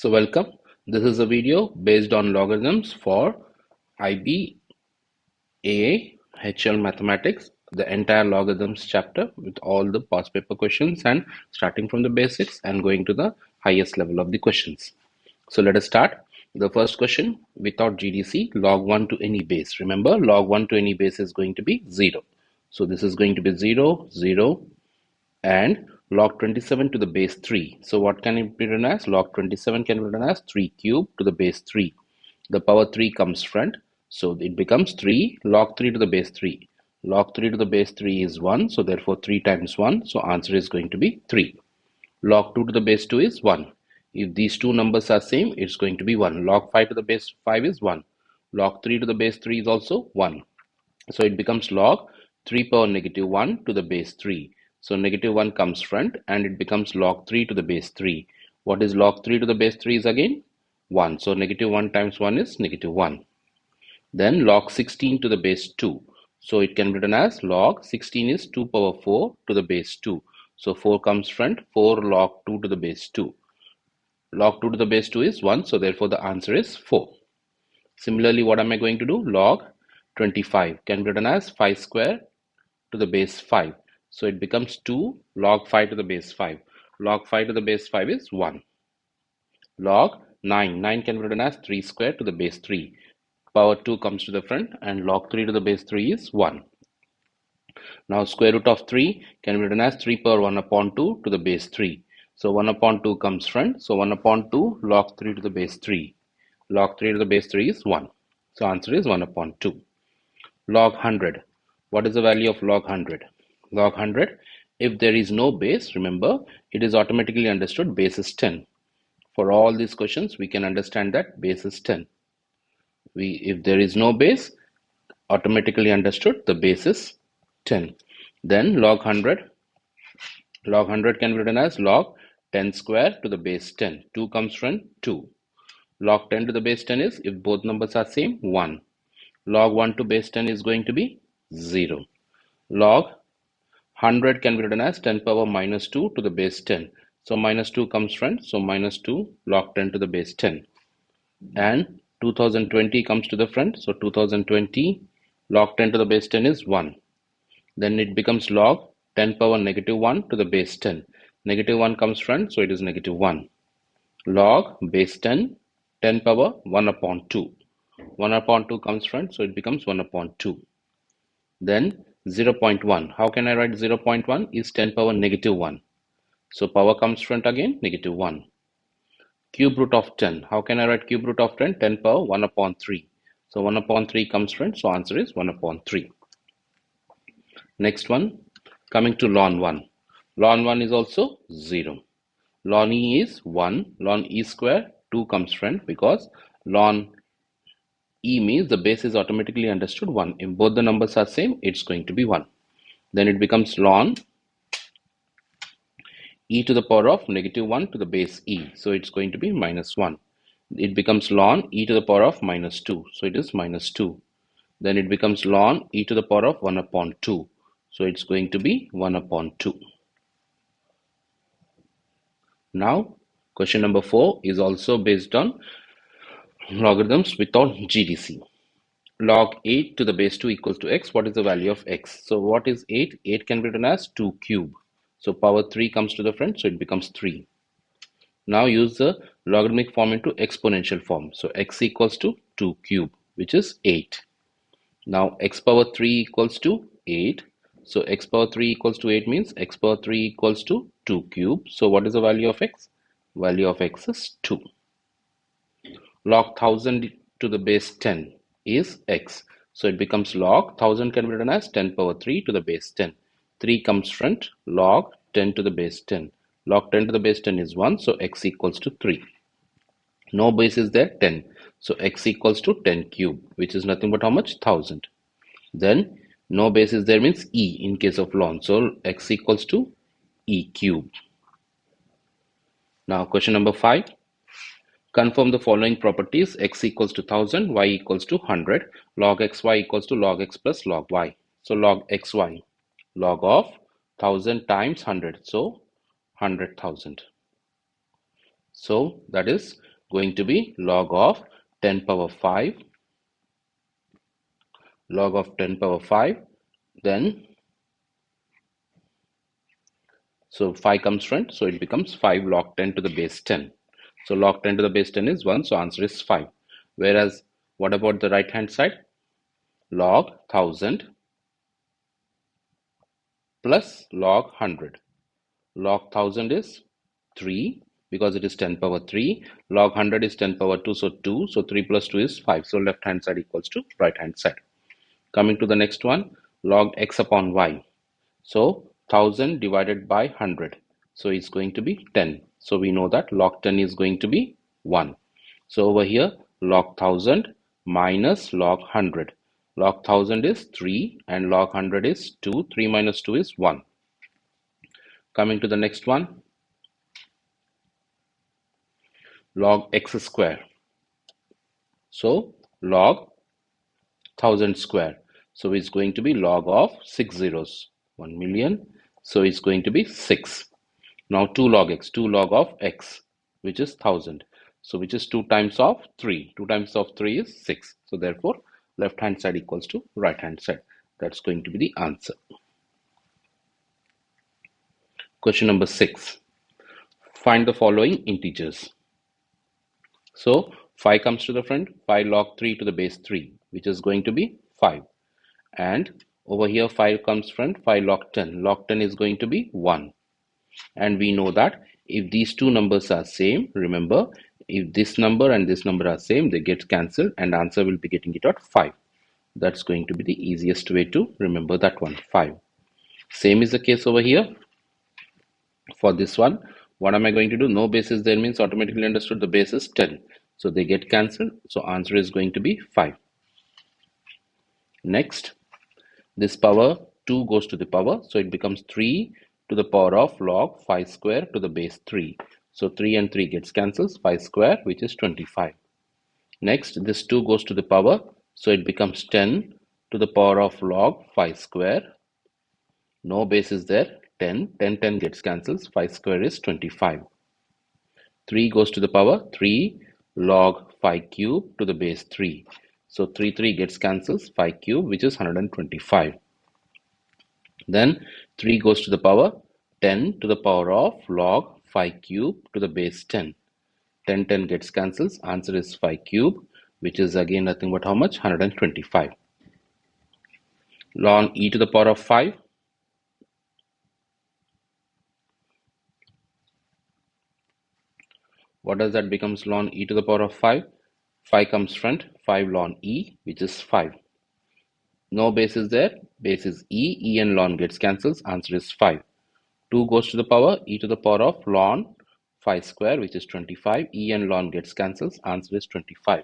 So welcome. This is a video based on logarithms for IB, AA, HL Mathematics, the entire logarithms chapter with all the past paper questions and starting from the basics and going to the highest level of the questions. So let us start. The first question, without GDC, log 1 to any base. Remember, log 1 to any base is going to be 0. So this is going to be 0, 0, and log 27 to the base 3. So what can it be written as? Log 27 can be written as 3 cubed to the base 3. The power 3 comes front, so it becomes 3 log 3 to the base 3. Log 3 to the base 3 is 1, so therefore 3 times 1, so answer is going to be 3. Log 2 to the base 2 is 1. If these two numbers are same, it's going to be 1. Log 5 to the base 5 is 1. Log 3 to the base 3 is also 1. So it becomes log 3 power negative 1 to the base 3. So negative 1 comes front and it becomes log 3 to the base 3. What is log 3 to the base 3 is again 1. So negative 1 times 1 is negative 1. Then log 16 to the base 2. So it can be written as log 16 is 2 power 4 to the base 2. So 4 comes front, 4 log 2 to the base 2. Log 2 to the base 2 is 1. So therefore the answer is 4. Similarly, what am I going to do? Log 25 can be written as 5 square to the base 5. So it becomes 2 log 5 to the base 5. Log 5 to the base 5 is 1. Log 9 can be written as 3 square to the base 3. Power 2 comes to the front and log 3 to the base 3 is 1. Now square root of 3 can be written as 3 power 1 upon 2 to the base 3. So 1 upon 2 comes front. So 1 upon 2 log 3 to the base 3. Log 3 to the base 3 is 1. So answer is 1 upon 2. Log 100. What is the value of log 100? Log 100, if there is no base, remember, it is automatically understood base is 10. For all these questions, we can understand that base is 10. If there is no base, automatically understood the base is 10. Then log 100. Log 100 can be written as log 10 square to the base 10. 2 comes from 2. Log 10 to the base 10 is, if both numbers are same, 1. Log 1 to base 10 is going to be 0. Log 100 can be written as 10 power minus 2 to the base 10. So minus 2 comes front, so minus 2 log 10 to the base 10. And 2020 comes to the front, so 2020 log 10 to the base 10 is 1. Then it becomes log 10 power negative 1 to the base 10. Negative 1 comes front, so it is negative 1. Log base 10, 10 power 1 upon 2. 1 upon 2 comes front, so it becomes 1 upon 2. Then 0.1. How can I write 0.1? Is 10 power negative 1. So power comes front again, negative 1. Cube root of 10. How can I write cube root of 10? 10 power 1 upon 3. So 1 upon 3 comes front, so answer is 1 upon 3. Next one, coming to ln 1. Ln 1 is also 0. Ln e is 1. Ln e square, 2 comes front because ln e means the base is automatically understood 1. If both the numbers are same, it's going to be 1. Then it becomes ln e to the power of negative 1 to the base e. So it's going to be minus 1. It becomes ln e to the power of minus 2. So it is minus 2. Then it becomes ln e to the power of 1 upon 2. So it's going to be 1 upon 2. Now, question number 4 is also based on logarithms without GDC. Log 8 to the base 2 equals to x. What is the value of x? So what is 8? 8 can be written as 2 cube. So power 3 comes to the front, so it becomes 3. Now use the logarithmic form into exponential form. So x equals to 2 cube, which is 8. Now x power 3 equals to 8. So x power 3 equals to 8 means x power 3 equals to 2 cube. So what is the value of x? Value of x is 2. Log 1000 to the base 10 is x. So it becomes log 1000 can be written as 10 power 3 to the base 10. 3 comes front, log 10 to the base 10. Log 10 to the base 10 is 1, so x equals to 3. No base is there, 10. So x equals to 10 cube, which is nothing but how much? 1000. Then no base is there means e in case of ln. So x equals to e cube. Now question number 5. Confirm the following properties: x equals to 1000, y equals to 100, log xy equals to log x plus log y. So log xy, log of 1000 times 100, so 100,000. So that is going to be log of 10 power 5, log of 10 power 5, then so 5 comes front, so it becomes 5 log 10 to the base 10. So log 10 to the base 10 is 1, so answer is 5. Whereas what about the right hand side? Log 1000 plus log 100. Log 1000 is 3 because it is 10 power 3. Log 100 is 10 power 2, so 2. So 3 plus 2 is 5. So left hand side equals to right hand side. Coming to the next one, log x upon y. So 1000 divided by 100. So it's going to be 10. So we know that log 10 is going to be 1. So over here, log 1000 minus log 100. Log 1000 is 3 and log 100 is 2. 3 minus 2 is 1. Coming to the next one, log x square. So log 1000 square. So it's going to be log of 6 zeros. 1,000,000. So it's going to be 6. Now 2 log x, 2 log of x, which is 1000. So which is 2 times of 3. 2 times of 3 is 6. So therefore, left hand side equals to right hand side. That's going to be the answer. Question number 6. Find the following integers. So 5 comes to the front, 5 log 3 to the base 3, which is going to be 5. And over here 5 comes front, 5 log 10. Log 10 is going to be 1. And we know that if these two numbers are same, remember, if this number and this number are same, they get cancelled and answer will be getting it at 5. That's going to be the easiest way to remember that one, 5. Same is the case over here. For this one, what am I going to do? No base is there means automatically understood the base is 10. So they get cancelled. So answer is going to be 5. Next, this power 2 goes to the power. So it becomes 3 to the power of log 5 square to the base 3. So 3 and 3 gets cancels. 5 square, which is 25. Next, this 2 goes to the power. So it becomes 10 to the power of log 5 square. No base is there. 10. 10, 10 gets cancels. 5 square is 25. 3 goes to the power. 3 log 5 cube to the base 3. So 3, 3 gets cancels. 5 cube, which is 125. Then 3 goes to the power 10 to the power of log 5 cube to the base 10. 10, 10 gets cancels. Answer is 5 cube, which is again nothing but how much? 125. Ln e to the power of 5. What does that becomes ln e to the power of 5? 5 comes front, 5 ln e, which is 5. No base is there. Base is e and ln gets cancels. Answer is 5. 2 goes to the power, e to the power of ln 5 square, which is 25. E and ln gets cancels. Answer is 25.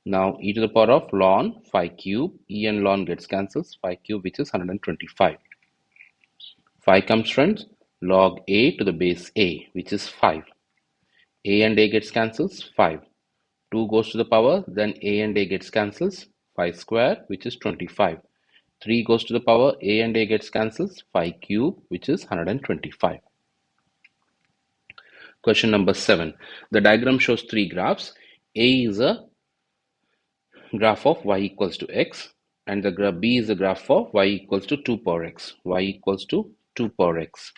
Now e to the power of ln 5 cube, e and ln gets cancels. 5 cube, which is 125. 5 comes front, log a to the base a, which is 5. A and a gets cancels. 5. 2 goes to the power, then a and a gets cancels. 5 square, which is 25. 3 goes to the power, a and a gets cancels. 5 cube, which is 125. Question number 7. The diagram shows 3 graphs. A is a graph of y equals to x, and the graph B is a graph for y equals to 2 power x. Y equals to 2 power x.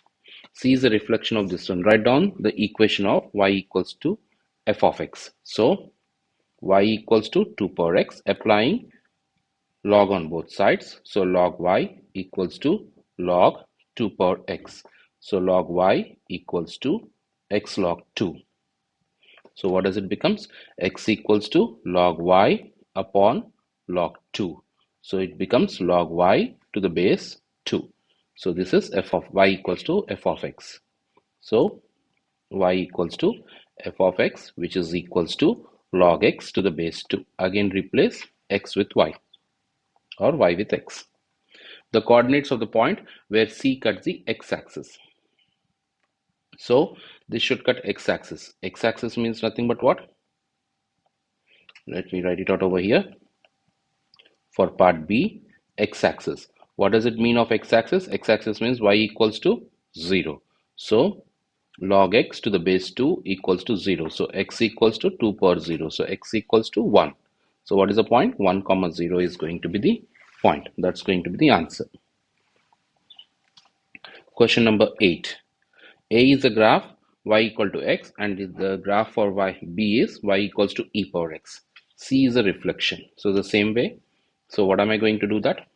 C is a reflection of this one. Write down the equation of y equals to f of x. So y equals to 2 power x, applying log on both sides. So log y equals to log 2 power x. So log y equals to x log 2. So what does it becomes? X equals to log y upon log 2. So it becomes log y to the base 2. So this is f of y equals to f of x. So y equals to f of x, which is equals to log x to the base 2. Again replace x with y or y with x. The coordinates of the point where C cuts the x-axis. So this should cut x-axis. X-axis means nothing but what? Let me write it out over here. For part B, x-axis. What does it mean of x-axis? X-axis means y equals to 0. So log x to the base 2 equals to 0. So x equals to 2 power 0. So x equals to 1. So what is the point? 1 comma 0 is going to be the point. That's going to be the answer. Question number 8. A is a graph y equal to x, and the graph for b is y equals to e power x. C is a reflection. So the same way. So what am I going to do that?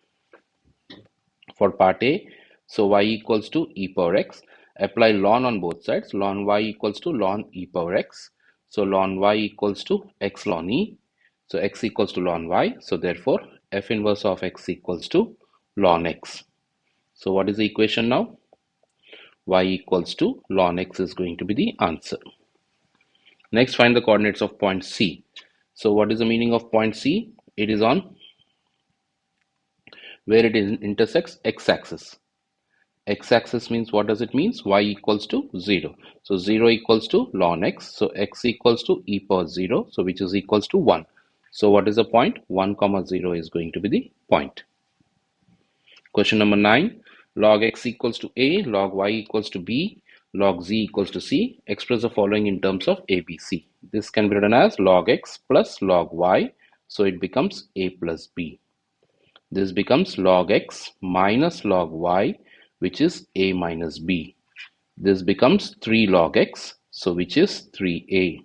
For part A, so y equals to e power x. Apply ln on both sides. Ln y equals to ln e power x. So ln y equals to x ln e. So x equals to ln y. So therefore, f inverse of x equals to ln x. So what is the equation now? Y equals to ln x is going to be the answer. Next, find the coordinates of point C. So what is the meaning of point C? It is on where it intersects x-axis. X-axis means, what does it means? Y equals to 0. So 0 equals to ln x. So x equals to e power 0. So which is equals to 1. So what is the point? 1 comma 0 is going to be the point. Question number 9. Log x equals to a, log y equals to b, log z equals to c. Express the following in terms of a, b, c. This can be written as log x plus log y. So it becomes a plus b. This becomes log x minus log y, which is a minus b. This becomes 3 log x, so which is 3a.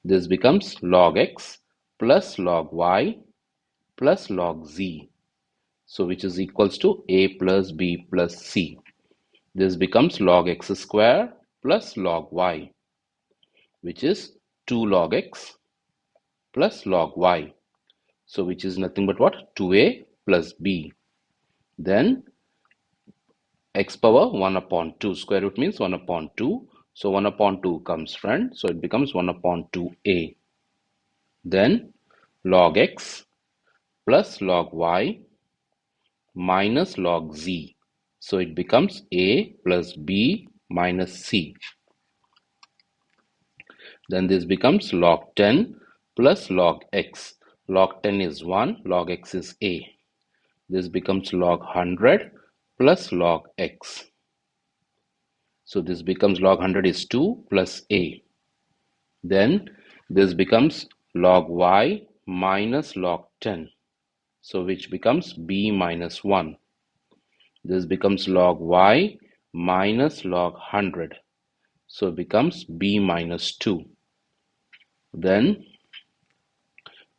This becomes log x plus log y plus log z, so which is equals to a plus b plus c. This becomes log x square plus log y, which is 2 log x plus log y, so which is nothing but what? 2a plus b. Then x power 1 upon 2, square root means 1 upon 2. So 1 upon 2 comes front, so it becomes 1 upon 2a. Then log x plus log y minus log z. So it becomes a plus b minus c. Then this becomes log 10 plus log x. Log 10 is 1, log x is a. This becomes log 100 plus log x. So this becomes log 100 is 2 plus a. Then this becomes log y minus log 10. So which becomes b minus 1. This becomes log y minus log 100. So it becomes b minus 2. Then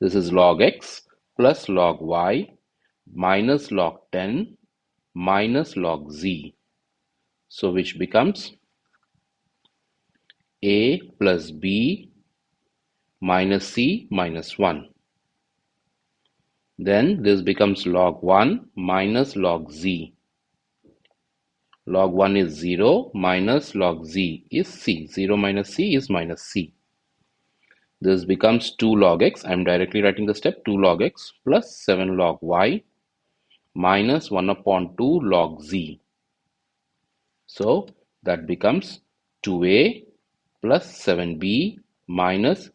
this is log x plus log y minus log 10 minus log z. So which becomes a plus b minus c minus 1. Then this becomes log 1 minus log z. Log 1 is 0 minus log z is c. 0 minus c is minus c. This becomes 2 log x. I am directly writing the step. 2 log x plus 7 log y minus 1 upon 2 log z. So that becomes 2a plus 7b minus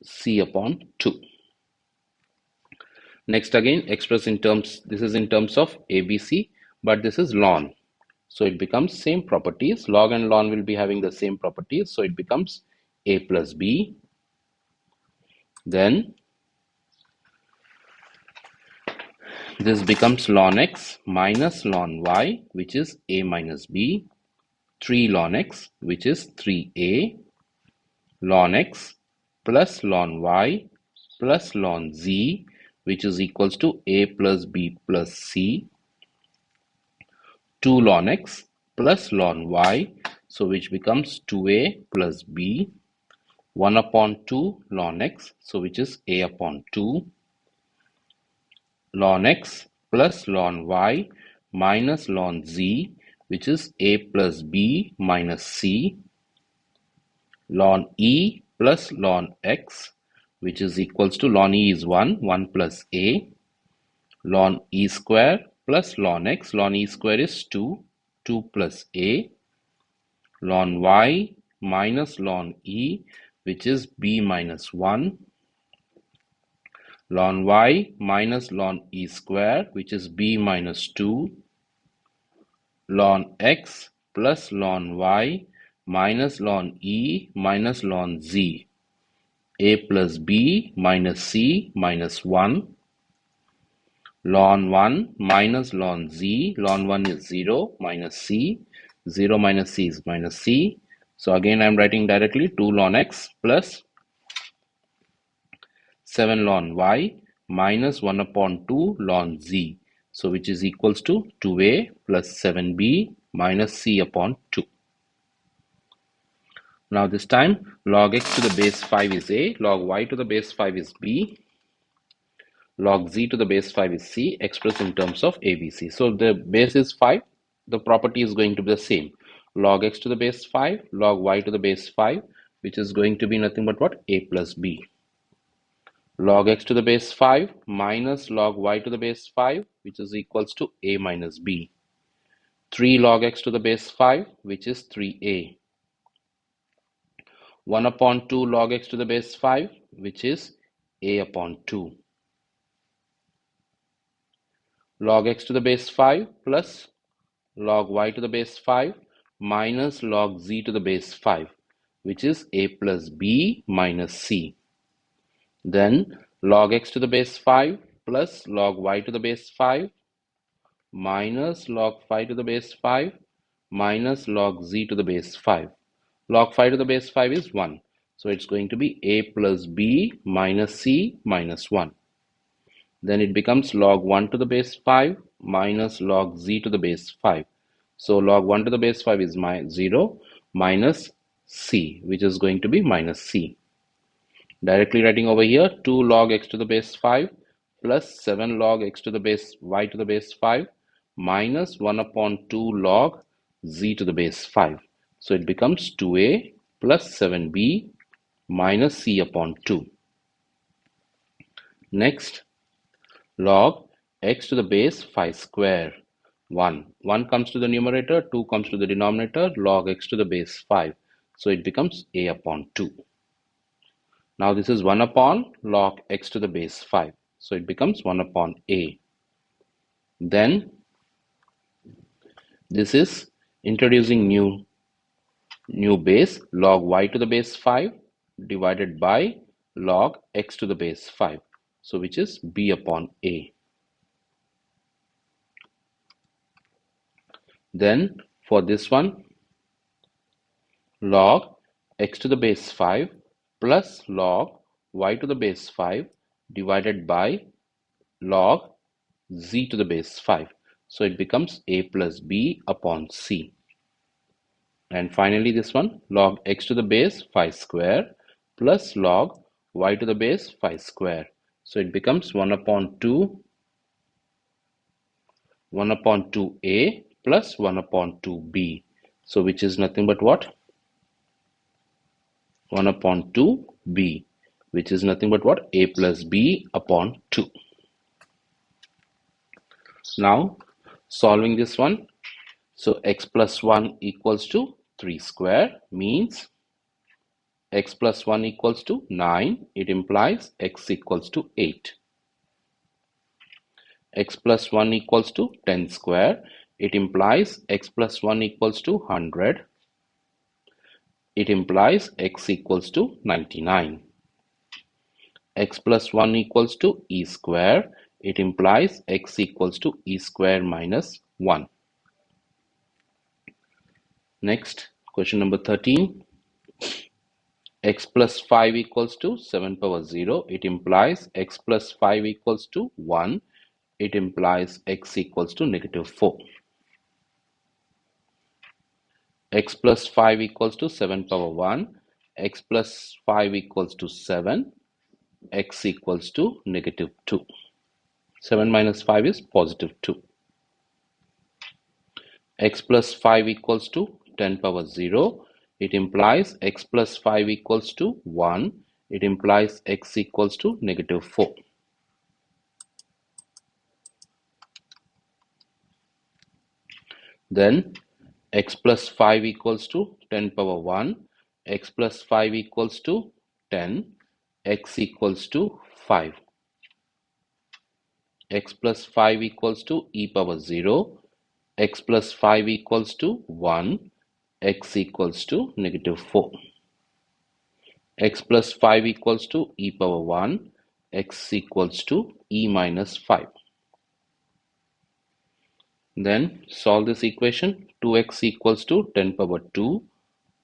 c upon 2. Next again, express in terms, this is in terms of ABC, but this is ln. So it becomes same properties. Log and ln will be having the same properties. So it becomes a plus b. Then this becomes ln x minus ln y, which is a minus b. 3 ln x, which is 3a. Ln x plus ln y plus ln z, which is equals to a plus b plus c. 2 ln x plus ln y, so which becomes 2a plus b. 1 upon 2 ln x, so which is a upon 2. Ln x plus ln y minus ln z, which is a plus b minus c. Ln e plus ln x, which is equals to ln e is 1, 1 plus a. Ln e square plus ln x, ln e square is 2, 2 plus a. Ln y minus ln e, which is b minus 1. Ln y minus ln e square, which is b minus 2. ln x plus ln y minus ln e minus ln z. A plus b minus c minus 1. Ln 1 minus ln z. Ln 1 is 0 minus c. 0 minus c is minus c. So again I am writing directly 2 ln x plus 7 ln y minus 1 upon 2 ln z. So which is equals to 2a plus 7b minus c upon 2. Now this time log x to the base 5 is a, log y to the base 5 is b, log z to the base 5 is c, expressed in terms of ABC. So the base is 5, the property is going to be the same. Log x to the base 5, log y to the base 5, which is going to be nothing but what? A plus b. Log x to the base 5 minus log y to the base 5, which is equals to a minus b. 3 log x to the base 5, which is 3a. 1 upon 2 log x to the base 5, which is a upon 2. Log x to the base 5 plus log y to the base 5 minus log z to the base 5, which is a plus b minus c. Then log x to the base 5 plus log y to the base 5 minus log 5 to the base 5 minus log z to the base 5. Log 5 to the base 5 is 1. So it's going to be a plus b minus c minus 1. Then it becomes log 1 to the base 5 minus log z to the base 5. So log 1 to the base 5 is 0 minus c, which is going to be minus c. Directly writing over here 2 log x to the base 5 plus 7 log x to the base y to the base 5 minus 1 upon 2 log z to the base 5. So it becomes 2a plus 7b minus c upon 2. Next, log x to the base 5 square. 1. 1 comes to the numerator, 2 comes to the denominator, log x to the base 5. So it becomes a upon 2. Now this is 1 upon log x to the base 5. So it becomes 1 upon a. Then this is introducing new base, log y to the base 5 divided by log x to the base 5. So which is b upon a. Then for this one, log x to the base 5 plus log y to the base 5 divided by log z to the base 5. So it becomes a plus b upon c. And finally this one, log x to the base 5 square plus log y to the base 5 square. So it becomes 1 upon 2a plus 1 upon 2b. So which is nothing but what? 1 upon 2b, which is nothing but what? A plus b upon 2. Now solving this one, so x plus 1 equals to 3 square means x plus 1 equals to 9. It implies x equals to 8. X plus 1 equals to 10 square. It implies x plus 1 equals to 100. It implies x equals to 99. X plus 1 equals to e square. It implies x equals to e square minus 1. Next, question number 13. X plus 5 equals to 7 power 0. It implies x plus 5 equals to 1. It implies x equals to negative 4. X plus 5 equals to 7 power 1. X plus 5 equals to 7. X equals to negative 2. 7 minus 5 is positive 2. X plus 5 equals to 10 power 0. It implies x plus 5 equals to 1. It implies x equals to negative 4. Then x plus 5 equals to 10 power 1. X plus 5 equals to 10. X equals to 5. X plus 5 equals to e power 0. x plus 5 equals to 1, x equals to negative 4. X plus 5 equals to e power 1, x equals to e minus 5. Then solve this equation. 2x equals to 10 power 2,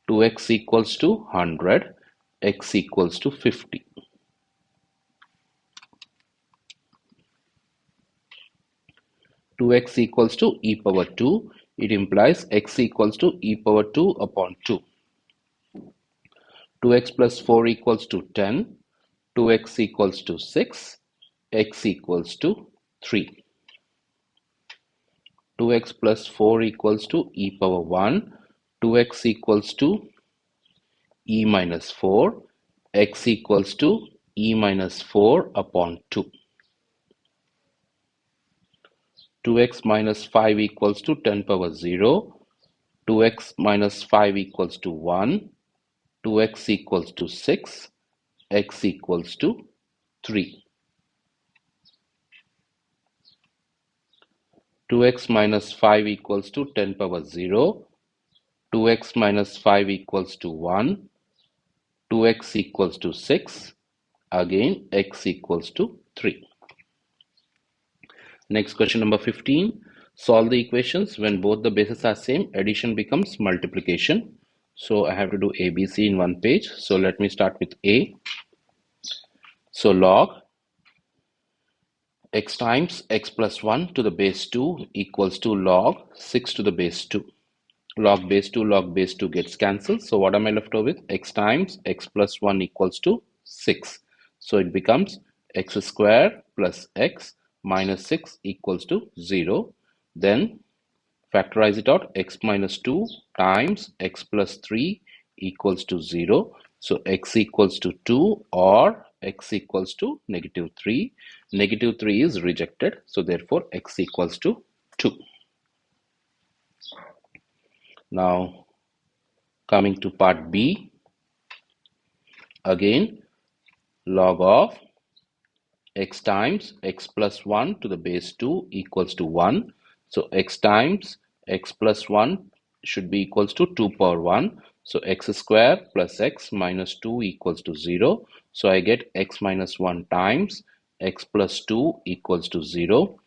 2x equals to 100, x equals to 50. 2x equals to e power 2, it implies x equals to e power 2 upon 2. 2x plus 4 equals to 10, 2x equals to 6, x equals to 3. 2x plus 4 equals to e power 1, 2x equals to e minus 4, x equals to e minus 4 upon 2. 2x minus 5 equals to 10 power 0, 2x minus 5 equals to 1, 2x equals to 6, x equals to 3. 2x minus 5 equals to 10 power 0, 2x minus 5 equals to 1, 2x equals to 6, again x equals to 3. Next question number 15. Solve the equations. When both the bases are same, addition becomes multiplication. So I have to do ABC in one page. So let me start with A. So log x times x plus 1 to the base 2 equals to log 6 to the base 2. Log base 2 gets cancelled. So what am I left over with? X times x plus 1 equals to 6. So it becomes x square plus x minus 6 equals to 0. Then factorize it out. X minus 2 times x plus 3 equals to 0. So x equals to 2 or x equals to negative 3. Negative 3 is rejected. So therefore x equals to 2. Now coming to part B, again log of x times x plus 1 to the base 2 equals to 1. So x times x plus 1 should be equals to 2 power 1. So x square plus x minus 2 equals to 0. So I get x minus 1 times x plus 2 equals to 0.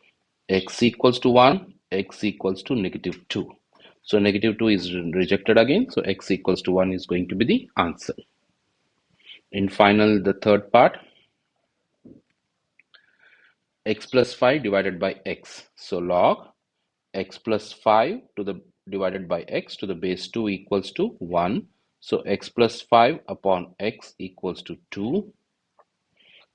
X equals to 1, x equals to negative 2. So negative 2 is rejected again. So x equals to 1 is going to be the answer. In final, the third part, x plus 5 divided by x. So log x plus 5 to the divided by x to the base 2 equals to 1. So x plus 5 upon x equals to 2.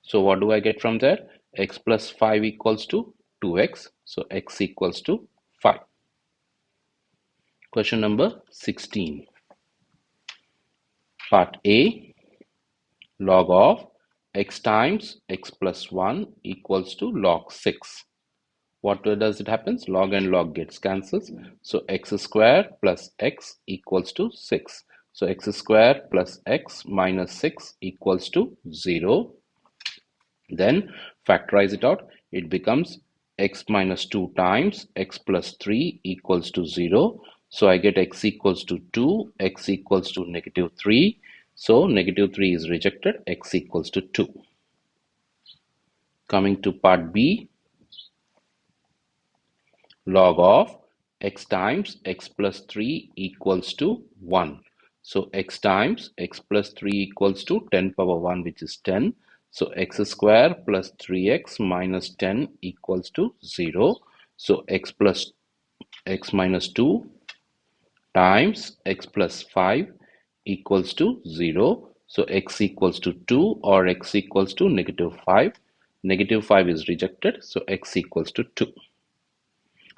So what do I get from there? X plus 5 equals to 2x. So x equals to 5. Question number 16. Part A, log of x times x plus 1 equals to log 6. What does it happens? Log and log gets cancelled. So x square plus x equals to 6. So x square plus x minus 6 equals to 0. Then factorize it out. It becomes x minus 2 times x plus 3 equals to 0. So I get x equals to 2, x equals to negative 3. So negative 3 is rejected, x equals to 2. Coming to part B, log of x times x plus 3 equals to 1. So x times x plus 3 equals to 10 power 1, which is 10. So x square plus 3x minus 10 equals to 0. So x plus x minus 2 times x plus 5 equals to 0. So x equals to 2 or x equals to negative 5. Negative 5 is rejected. So x equals to 2.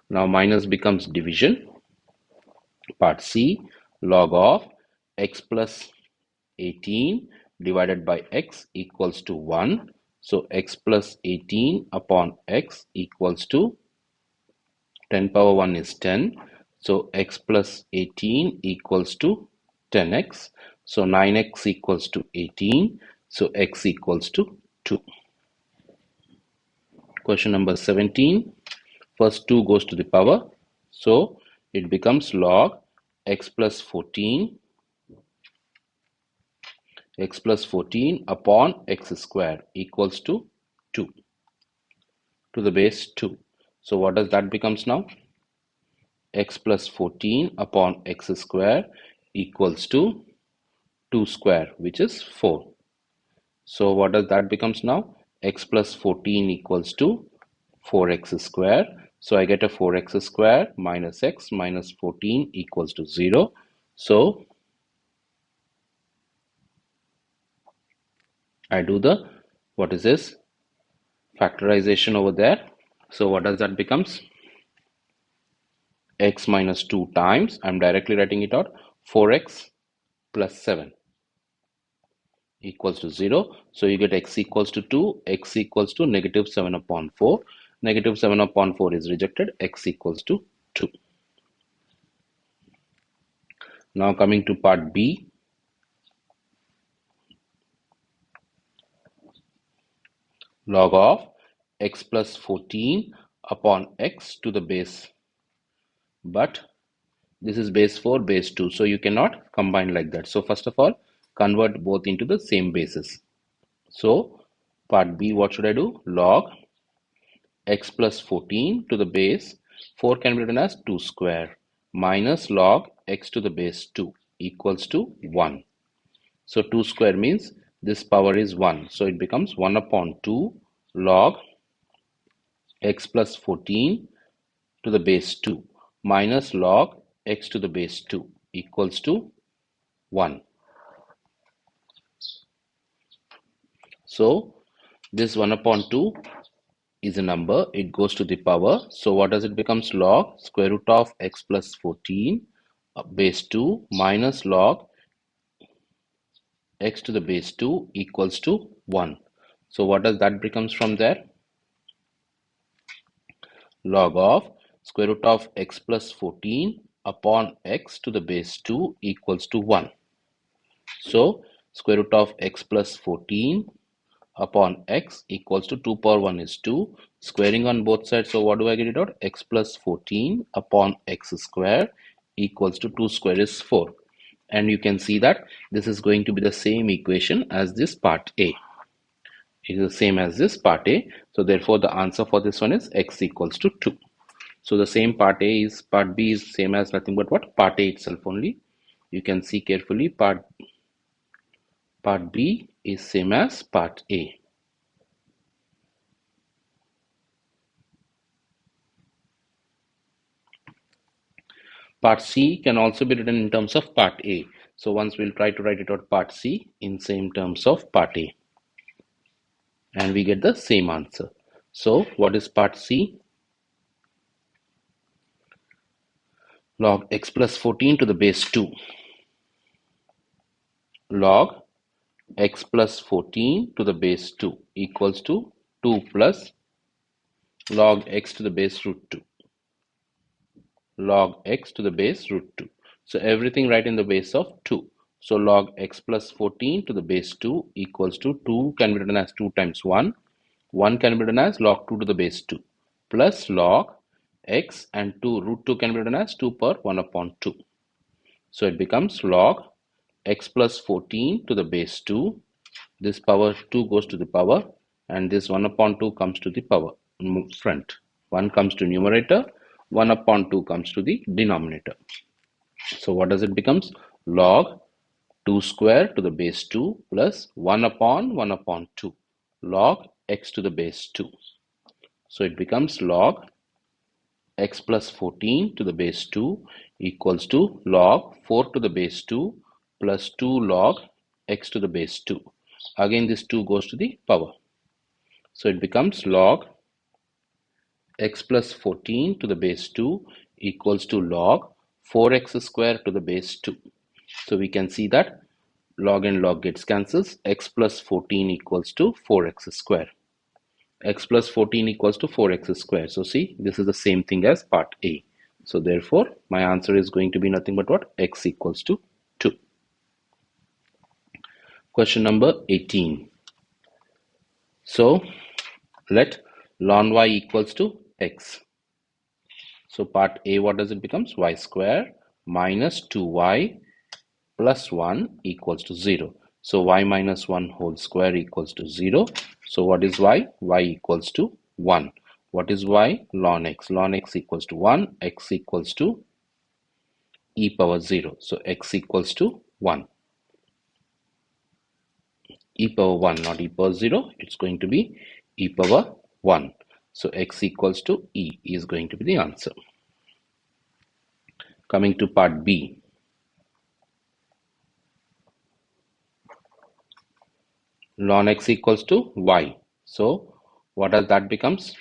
Now minus becomes division. Part C, log of x plus 18 divided by x equals to 1. So x plus 18 upon x equals to 10 power 1 is 10. So x plus 18 equals to 10x. So 9x equals to 18. So x equals to 2. Question number 17. First 2 goes to the power. So it becomes log x plus 14 upon x square equals to 2 to the base 2. So what does that becomes now? X plus 14 upon x square equals to 2 square, which is 4. So what does that becomes now? X plus 14 equals to 4x square. So I get a 4x square minus x minus 14 equals to 0. So I do the, what is this? Factorization over there. So what does that becomes? X minus 2 times, I'm directly writing it out, 4x plus 7 equals to 0. So you get x equals to 2, x equals to negative 7 upon 4. Negative 7 upon 4 is rejected, x equals to 2. Now coming to part B. Log of x plus 14 upon x to the base. But this is base 4, base 2. So you cannot combine like that. So first of all, convert both into the same bases. So part B, what should I do? Log x plus 14 to the base 4 can be written as 2 square minus log x to the base 2 equals to 1. So 2 square means this power is 1. So it becomes 1 upon 2 log x plus 14 to the base 2 minus log x to the base 2 equals to 1. So this 1 upon 2 is a number, it goes to the power. So what does it becomes? Log square root of x plus 14 base 2 minus log x to the base 2 equals to 1. So what does that becomes from there? Log of square root of x plus 14 upon x to the base 2 equals to 1. So square root of x plus 14 upon x equals to 2 power 1 is 2. Squaring on both sides. So what do I get it out? X plus 14 upon x square equals to 2 square is 4. And you can see that this is going to be the same equation as this part A. It is the same as this part A. So therefore the answer for this one is x equals to 2. So the same part A is, part B is same as nothing but what? Part A itself only. You can see carefully, part B is same as part A. Part C can also be written in terms of part A. So once we'll try to write it out part C in same terms of part A. And we get the same answer. So what is part C? Log x plus 14 to the base 2. Log x plus 14 to the base 2 equals to 2 plus log x to the base root 2. Log x to the base root 2. So everything right in the base of 2. So log x plus 14 to the base 2 equals to 2 can be written as 2 times 1. 1 can be written as log 2 to the base 2 plus log x, and 2 root 2 can be written as 2 power 1 upon 2. So it becomes log x plus 14 to the base 2. This power 2 goes to the power, and this 1 upon 2 comes to the power front. 1 comes to numerator, 1 upon 2 comes to the denominator. So what does it becomes? Log 2 square to the base 2 plus 1 upon 1 upon 2 log x to the base 2. So it becomes log x plus 14 to the base 2 equals to log 4 to the base 2 plus 2 log x to the base 2. Again this 2 goes to the power. So it becomes log x plus 14 to the base 2 equals to log 4x square to the base 2. So we can see that log and log gets cancels. X plus 14 equals to 4x square. X plus 14 equals to 4x square. So see, this is the same thing as part A. So therefore, my answer is going to be nothing but what? X equals to 2. Question number 18. So let ln y equals to x. So part A, what does it becomes? Y square minus 2y plus 1 equals to 0. So y minus 1 whole square equals to 0. So what is y? Y equals to 1. What is y? Ln x. Ln x equals to 1. X equals to e power 0. So x equals to 1. E power 1, not e power 0. It's going to be e power 1. So x equals to e is going to be the answer. Coming to part B. Ln x equals to y. So what does that becomes?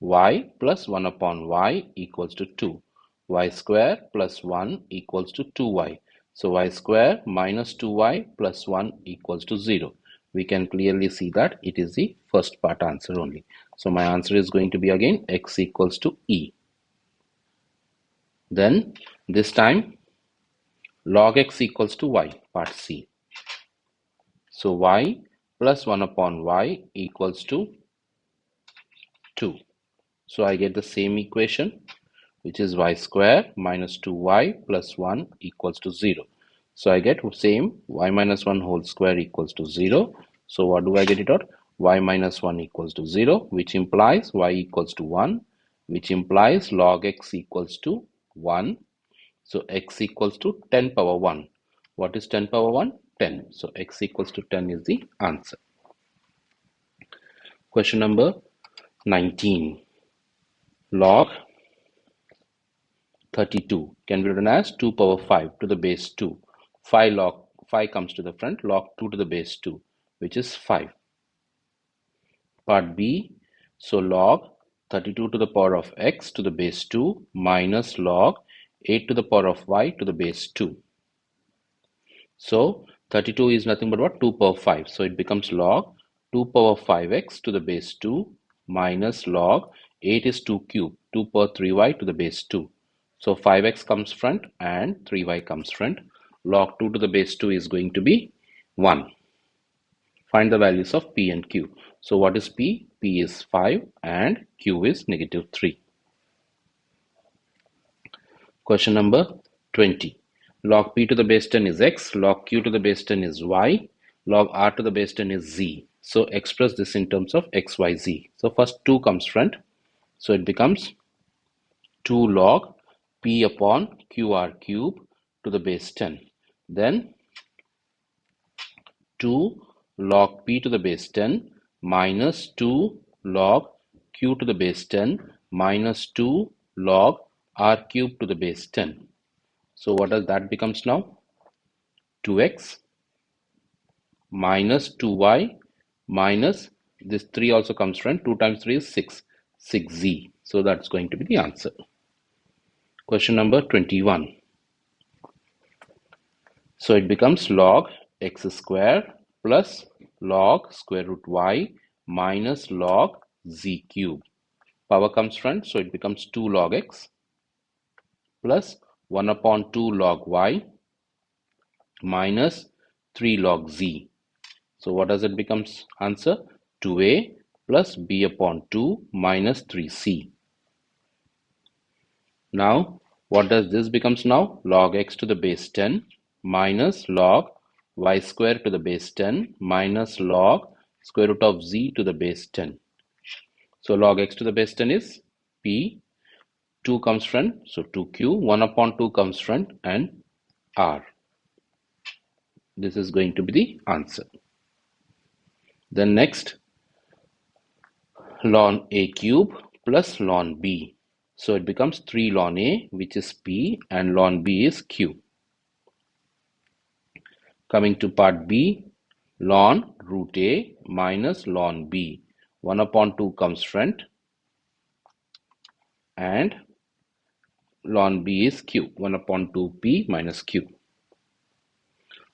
Y plus 1 upon y equals to 2. Y square plus 1 equals to 2y. So y square minus 2y plus 1 equals to 0. We can clearly see that it is the first part answer only. So my answer is going to be again x equals to e. Then this time log x equals to y, part C. So y plus 1 upon y equals to 2. So I get the same equation, which is y square minus 2y plus 1 equals to 0. So I get same y minus 1 whole square equals to 0. So what do I get it out? Y minus 1 equals to 0, which implies y equals to 1, which implies log x equals to 1. So x equals to 10 power 1. What is 10 power 1? 10. So x equals to 10 is the answer. Question number 19. Log 32 can be written as 2 power 5 to the base 2. 5 comes to the front, log 2 to the base 2, which is 5. Part B, so log 32 to the power of x to the base 2 minus log 8 to the power of y to the base 2. So 32 is nothing but what? 2 power 5. So it becomes log 2 power 5x to the base 2 minus log 8 is 2 cube, 2 power 3y to the base 2. So 5x comes front and 3y comes front. Log 2 to the base 2 is going to be 1. Find the values of p and q. So what is p? P is 5 and q is negative 3. Question number 20. Log p to the base 10 is x, log q to the base 10 is y, log r to the base 10 is z. So express this in terms of x, y, z. So first 2 comes front. So it becomes 2 log p upon qr cube to the base 10. Then 2 log p to the base 10 minus 2 log q to the base 10 minus 2 log r cube to the base 10. So what does that becomes now? 2x minus 2y minus this 3 also comes from 2 times 3 is 6, 6z. So that's going to be the answer. Question number 21. So it becomes log x square plus log square root y minus log z cube. Power comes front, so it becomes 2 log x plus 1 upon 2 log y minus 3 log z. So what does it becomes answer? 2a plus b upon 2 minus 3c. Now what does this becomes now? Log x to the base 10 minus log y square to the base 10 minus log square root of z to the base 10. So log x to the base 10 is p, 2 comes front, so 2q, 1 upon 2 comes front and r. This is going to be the answer. Then next, ln a cube plus ln b. So it becomes 3 ln a, which is p, and ln b is q. Coming to part B, ln root a minus ln b. 1 upon 2 comes front and ln b is q. 1 upon 2p minus q.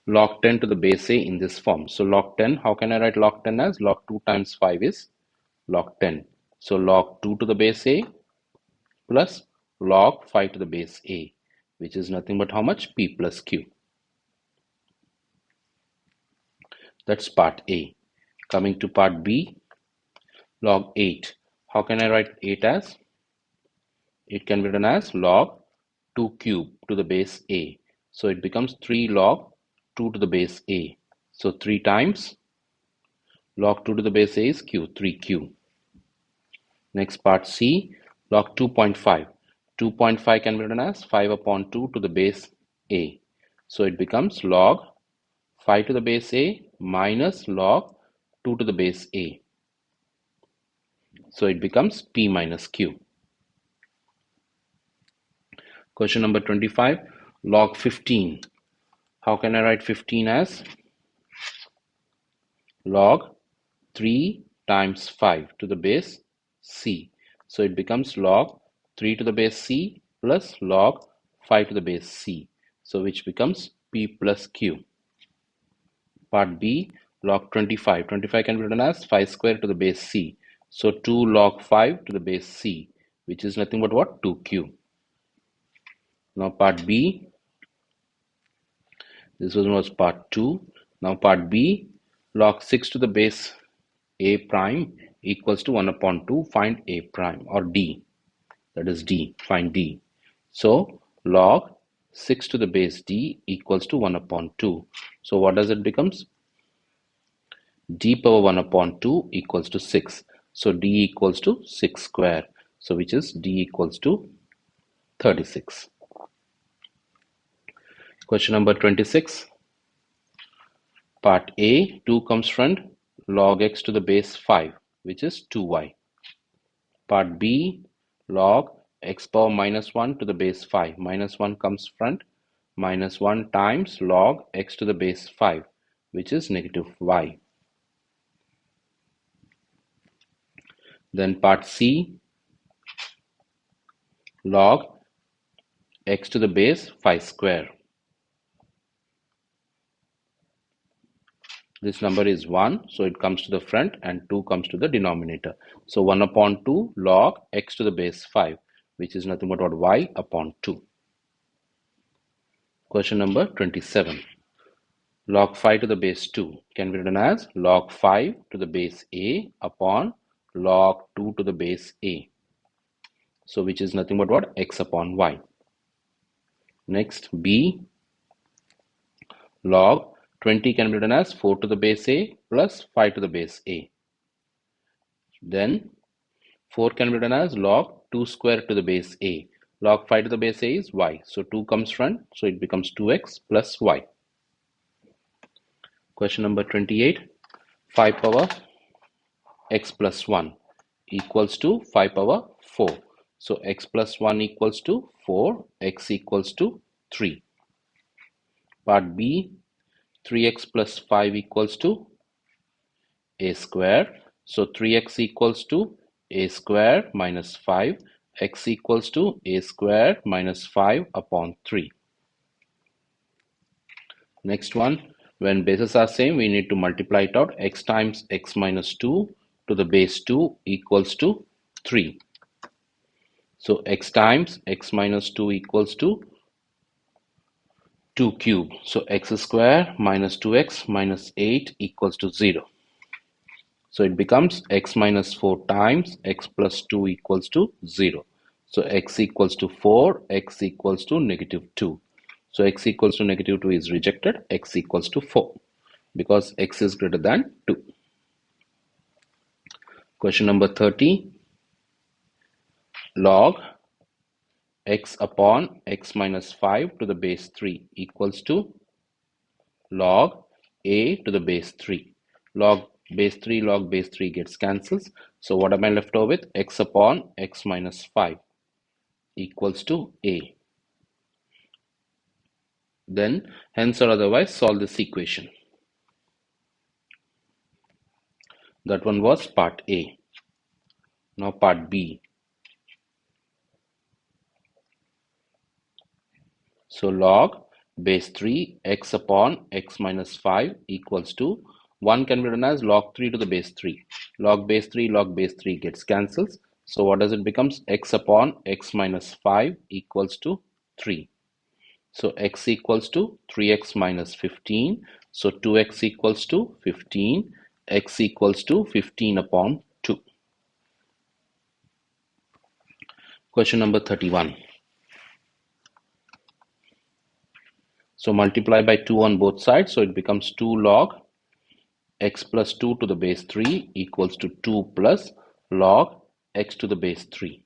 Log 10 to the base a in this form. So log 10, how can I write log 10 as? Log 2 times 5 is log 10. So log 2 to the base a plus log 5 to the base a, which is nothing but how much? P plus q. That's part A. Coming to part B, log 8. How can I write 8 as? it can be written as log 2 cube to the base a. So it becomes 3 log 2 to the base a. So 3 times log 2 to the base a is q, 3q. Next part C, log 2.5. 2.5 can be written as 5 upon 2 to the base a. So it becomes log 5 to the base a minus log 2 to the base a. So it becomes p minus q. Question number 25, log 15. How can I write 15 as log 3 times 5 to the base c. So it becomes log 3 to the base c plus log 5 to the base c. So which becomes p plus q. Part B, log 25. 25 can be written as 5 square to the base c. So 2 log 5 to the base c, which is nothing but what? 2q. Now part B, this was part 2. Now part B, log 6 to the base a prime equals to 1 upon 2. Find a prime or d. That is d. Find d. So log 6 to the base d equals to 1 upon 2. So what does it becomes? D power 1 upon 2 equals to 6. So d equals to 6 square. So which is d equals to 36. Question number 26. Part A, 2 comes from log x to the base 5, which is 2y. Part B, log x power minus 1 to the base 5. Minus 1 comes from minus 1 times log x to the base 5, which is negative y. Then part C, log x to the base 5 square. This number is 1, so it comes to the front, and 2 comes to the denominator. So 1 upon 2 log x to the base 5, which is nothing but what? Y upon 2. Question number 27. Log 5 to the base 2 can be written as log 5 to the base a upon log 2 to the base a. So which is nothing but what? X upon y. Next, B, log 20 can be written as 4 to the base a plus 5 to the base a. Then 4 can be written as log 2 square to the base a. Log 5 to the base a is y. So 2 comes from, so it becomes 2x plus y. Question number 28. 5 power x plus 1 equals to 5 power 4. So x plus 1 equals to 4, x equals to 3. Part B, 3x plus 5 equals to a square. So 3x equals to a square minus 5. X equals to a square minus 5 upon 3. Next one, when bases are same, we need to multiply it out. X times x minus 2 to the base 2 equals to 3. So x times x minus 2 equals to 2 cube. So x square minus 2x minus 8 equals to 0. So it becomes x minus 4 times x plus 2 equals to 0. So x equals to 4, x equals to negative 2. So x equals to negative 2 is rejected, x equals to 4 because x is greater than 2. Question number 30. Log x upon x minus 5 to the base 3 equals to log a to the base 3. Log base 3 gets cancels. So what am I left over with? X upon x minus 5 equals to a. Then hence or otherwise solve this equation. That one was part A. Now part B. So log base 3 x upon x minus 5 equals to 1 can be written as log 3 to the base 3. Log base 3 gets cancels. So what does it becomes? X upon x minus 5 equals to 3. So x equals to 3x minus 15. So 2x equals to 15. X equals to 15 upon 2. Question number 31. So multiply by 2 on both sides. So it becomes 2 log x plus 2 to the base 3 equals to 2 plus log x to the base 3.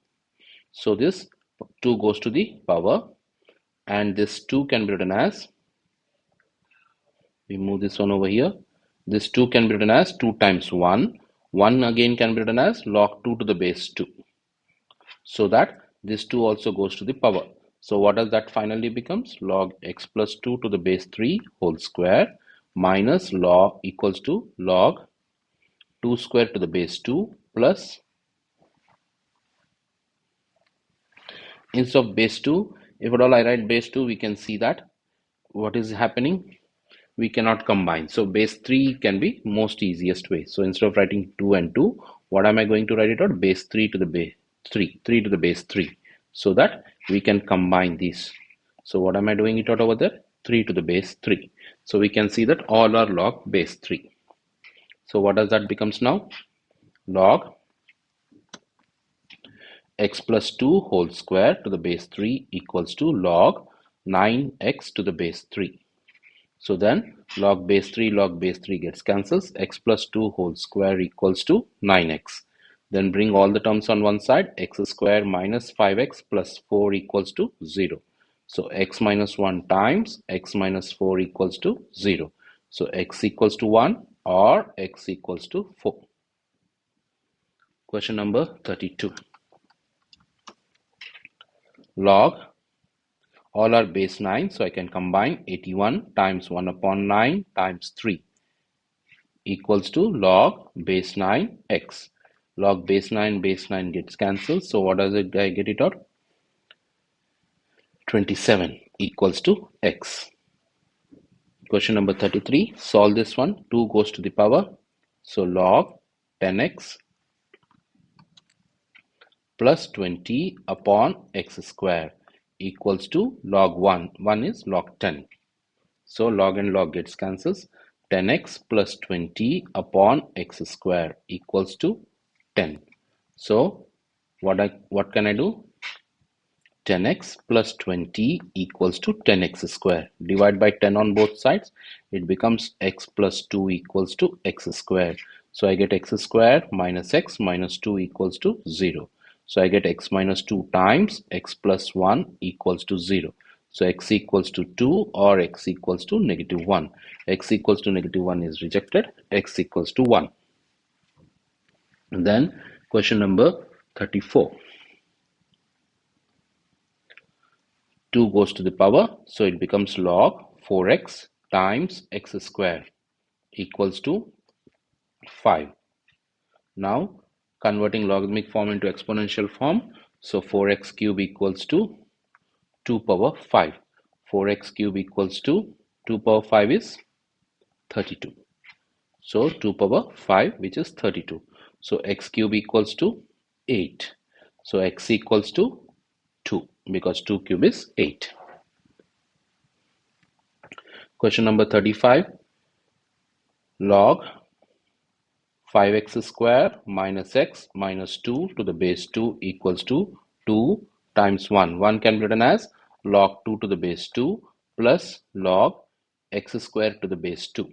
So this 2 goes to the power, and this 2 can be written as, we move this one over here. This 2 can be written as 2 times 1. 1 again can be written as log 2 to the base 2. So that this 2 also goes to the power. So what does that finally becomes? Log x plus 2 to the base 3 whole square minus log equals to log 2 square to the base 2 plus, instead of base 2, if at all I write base 2, we can see that what is happening, we cannot combine. So base 3 can be most easiest way. So instead of writing 2 and 2, what am I going to write it out? Base 3 to the base 3, 3 to the base 3, so that we can combine these. So what am I doing it out over there? 3 to the base 3. So we can see that all are log base 3. So what does that becomes now? Log x plus 2 whole square to the base 3 equals to log 9x to the base 3. So then log base 3 gets cancels. X plus 2 whole square equals to 9x. Then bring all the terms on one side. X square minus 5x plus 4 equals to 0. So x minus 1 times x minus 4 equals to 0. So x equals to 1 or x equals to 4. Question number 32. Log, all are base 9, so I can combine 81 times 1 upon 9 times 3 equals to log base 9 x. Log base 9 gets cancelled. So what does it, I get it out? 27 equals to x. Question number 33. Solve this one. 2 goes to the power. So log 10x plus 20 upon x square equals to log 1. 1 is log 10. So log and log gets cancels. 10x plus 20 upon x square equals to 10. So what can I do? 10x plus 20 equals to 10x square. Divide by 10 on both sides. It becomes x plus 2 equals to x square. So I get x square minus x minus 2 equals to 0. So I get x minus 2 times x plus 1 equals to 0. So x equals to 2 or x equals to negative 1. X equals to negative 1 is rejected. X equals to 1. And then question number 34. 2 goes to the power, so it becomes log 4x times x square equals to 5. Now converting logarithmic form into exponential form, so 4x cube equals to 2 power 5. 4x cube equals to 2 power 5 is 32. So 2 power 5, which is 32. So x cube equals to 8. So x equals to 2, because 2 cube is 8. Question number 35. Log 5x square minus x minus 2 to the base 2 equals to 2 times 1. 1 can be written as log 2 to the base 2 plus log x square to the base 2.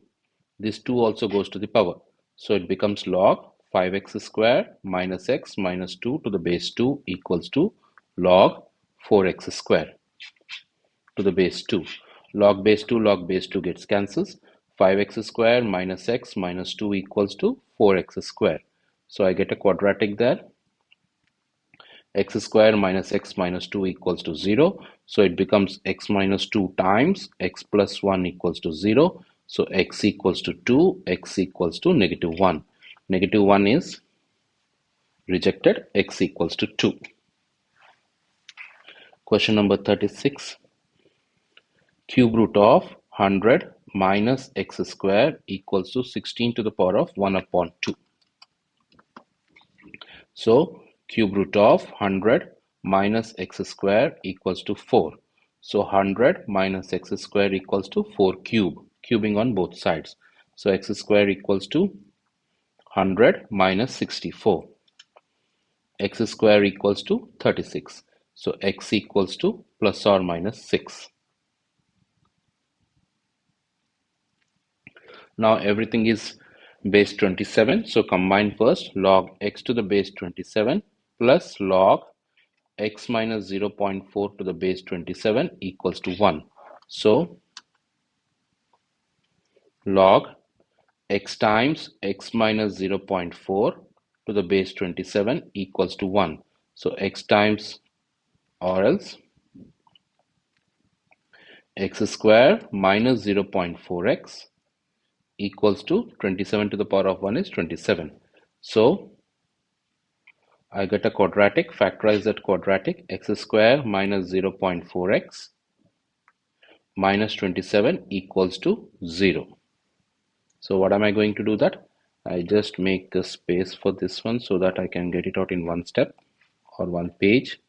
This 2 also goes to the power. So it becomes log 5x square minus x minus 2 to the base 2 equals to log 4x square to the base 2. Log base 2 gets cancels. 5x square minus x minus 2 equals to 4x square. So I get a quadratic there. X square minus x minus 2 equals to 0. So it becomes x minus 2 times x plus 1 equals to 0. So x equals to 2, x equals to negative 1. Negative 1 is rejected. X equals to 2. Question number 36. Cube root of 100 minus x square equals to 16 to the power of 1 upon 2. So cube root of 100 minus x square equals to 4. So 100 minus x square equals to 4 cube, cubing on both sides. So x square equals to 100 minus 64. X square equals to 36. So x equals to plus or minus 6. Now everything is base 27. So combine first log x to the base 27 plus log x minus 0.4 to the base 27 equals to 1. So log x times x minus 0.4 to the base 27 equals to 1. So x times or else x square minus 0.4x equals to 27 to the power of 1 is 27. So I get a quadratic, factorize that quadratic, x square minus 0.4x minus 27 equals to 0. So what am I going to do that? I just make a space for this one so that I can get it out in one step or one page.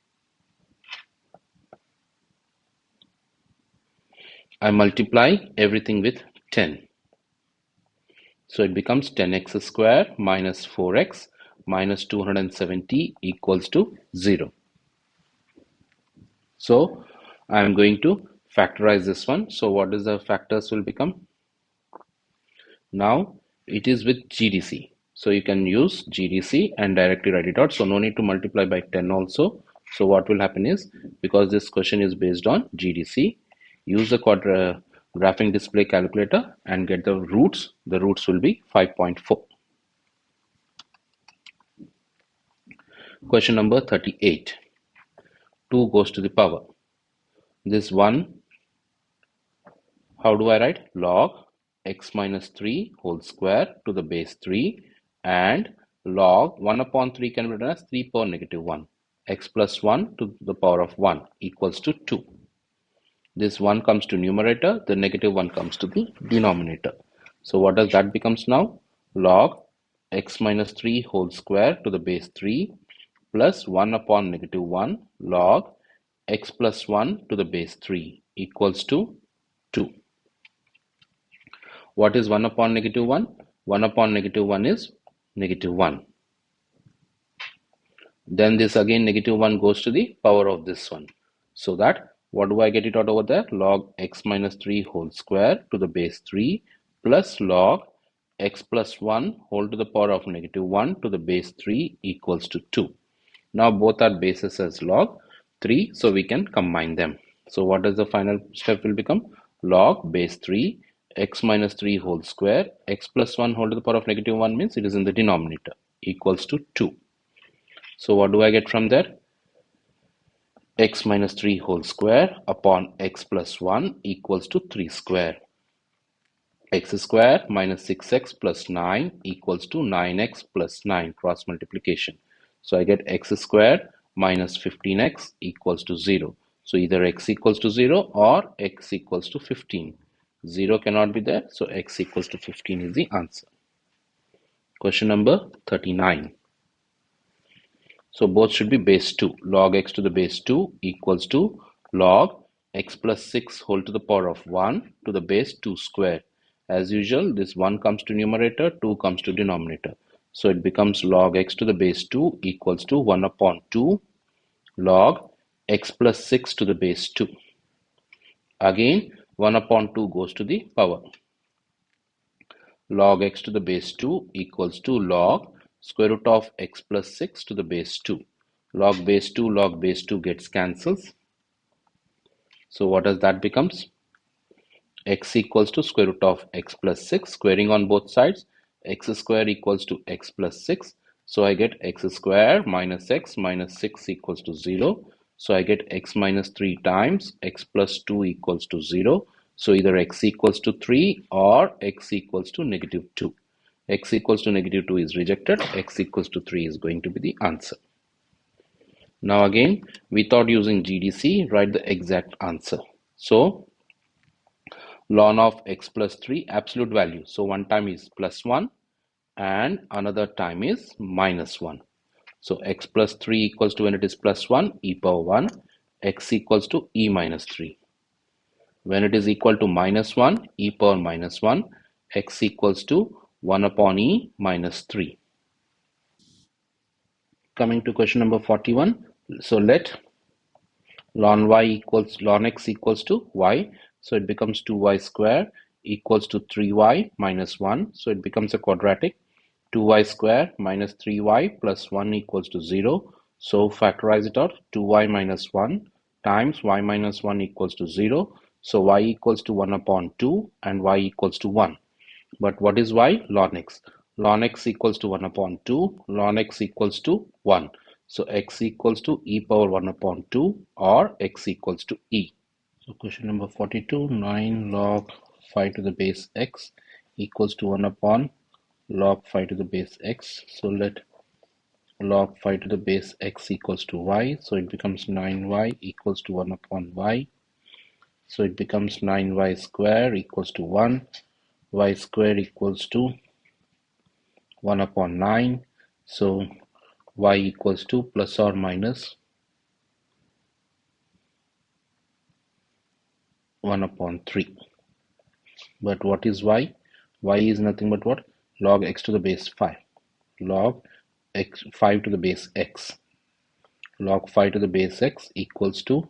I multiply everything with 10. So it becomes 10x square minus 4x minus 270 equals to 0. So I am going to factorize this one. So what is the factors will become? Now it is with GDC. So you can use GDC and directly write it out. So no need to multiply by 10 also. So what will happen is, because this question is based on GDC, use the graphing display calculator and get the roots. The roots will be 5.4. Question number 38. 2 goes to the power. This 1, how do I write? Log x minus 3 whole square to the base 3 and log 1 upon 3 can be written as 3 power negative 1. X plus 1 to the power of 1 equals to 2. This 1 comes to numerator, the negative 1 comes to the denominator. So what does that becomes now? Log x minus 3 whole square to the base 3 plus 1 upon negative 1 log x plus 1 to the base 3 equals to 2. What is 1 upon negative 1? 1 upon negative 1 is negative 1. Then this again negative 1 goes to the power of this one. So that what do I get it out over there? Log x minus 3 whole square to the base 3 plus log x plus 1 whole to the power of negative 1 to the base 3 equals to 2. Now both are bases as log 3, so we can combine them. So what does the final step will become? Log base 3 x minus 3 whole square x plus 1 whole to the power of negative 1 means it is in the denominator equals to 2. So what do I get from there? X minus 3 whole square upon x plus 1 equals to 3 square. X square minus 6x plus 9 equals to 9x plus 9 cross multiplication. So I get x square minus 15x equals to 0. So either x equals to 0 or x equals to 15. 0 cannot be there, so x equals to 15 is the answer. Question number 39. So both should be base 2. Log x to the base 2 equals to log x plus 6 whole to the power of 1 to the base 2 square. As usual, this 1 comes to numerator, 2 comes to denominator. So it becomes log x to the base 2 equals to 1 upon 2 log x plus 6 to the base 2. Again, 1 upon 2 goes to the power. Log x to the base 2 equals to log square root of x plus 6 to the base 2. Log base 2 gets cancels. So what does that becomes? X equals to square root of x plus 6, squaring on both sides. X square equals to x plus 6. So I get x square minus x minus 6 equals to 0. So I get x minus 3 times x plus 2 equals to 0. So either x equals to 3 or x equals to negative 2. X equals to negative 2 is rejected. X equals to 3 is going to be the answer. Now again, without using GDC, write the exact answer. So ln of x plus 3 absolute value. So one time is plus 1 and another time is minus 1. So x plus 3 equals to, when it is plus 1, e power 1, x equals to e minus 3. When it is equal to minus 1, e power minus 1, x equals to 1 upon e minus 3. Coming to question number 41. So let ln x equals to y, so it becomes 2y square equals to 3y minus 1, so it becomes a quadratic. 2y square minus 3y plus 1 equals to 0, so factorize it out. 2y minus 1 times y minus 1 equals to 0, so y equals to 1 upon 2 and y equals to 1. But what is y? Ln x. Ln x equals to 1 upon 2. Ln x equals to 1. So x equals to e power 1 upon 2 or x equals to e. So question number 42, 9 log 5 to the base x equals to 1 upon log 5 to the base x. So let log 5 to the base x equals to y. So it becomes 9y equals to 1 upon y. So it becomes 9y square equals to 1. Y square equals to 1 upon 9. So y equals to plus or minus 1 upon 3. But what is y? Y is nothing but what? Log x to the base 5. Log x 5 to the base x. Log 5 to the base x equals to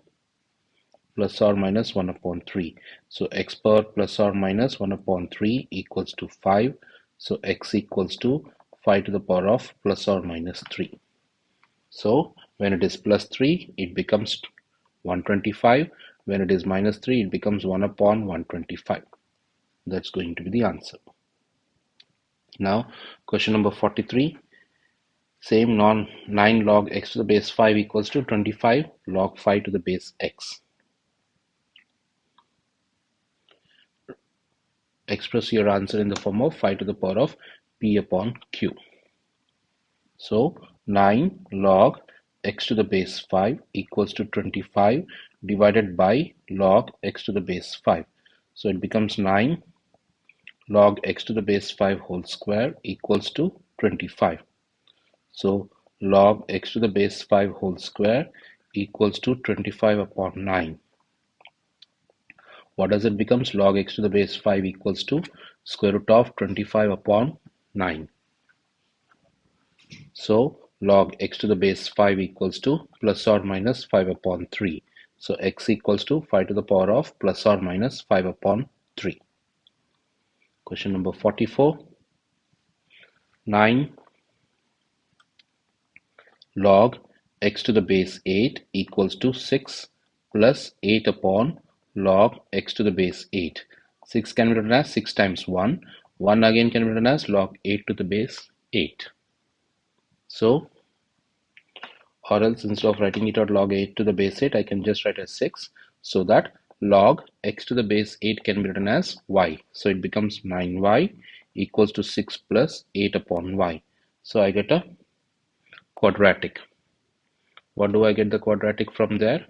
plus or minus 1 upon 3. So x power plus or minus 1 upon 3 equals to 5. So x equals to 5 to the power of plus or minus 3. So when it is plus 3, it becomes 125. When it is minus 3, it becomes 1 upon 125. That's going to be the answer. Now, question number 43. Same 9 log x to the base 5 equals to 25 log 5 to the base x. Express your answer in the form of 5 to the power of p upon q. So 9 log x to the base 5 equals to 25 divided by log x to the base 5. So it becomes 9 log x to the base 5 whole square equals to 25. So log x to the base 5 whole square equals to 25 upon 9. What does it becomes? Log x to the base 5 equals to square root of 25 upon 9. So log x to the base 5 equals to plus or minus 5 upon 3. So x equals to 5 to the power of plus or minus 5 upon 3. Question number 44. 9 log x to the base 8 equals to 6 plus 8 upon log x to the base 8. 6 can be written as 6 times 1. 1 again can be written as log 8 to the base 8. So, or else instead of writing it out log 8 to the base 8, I can just write as 6. So that log x to the base 8 can be written as y. So it becomes 9y equals to 6 plus 8 upon y. So I get a quadratic. What do I get the quadratic from there?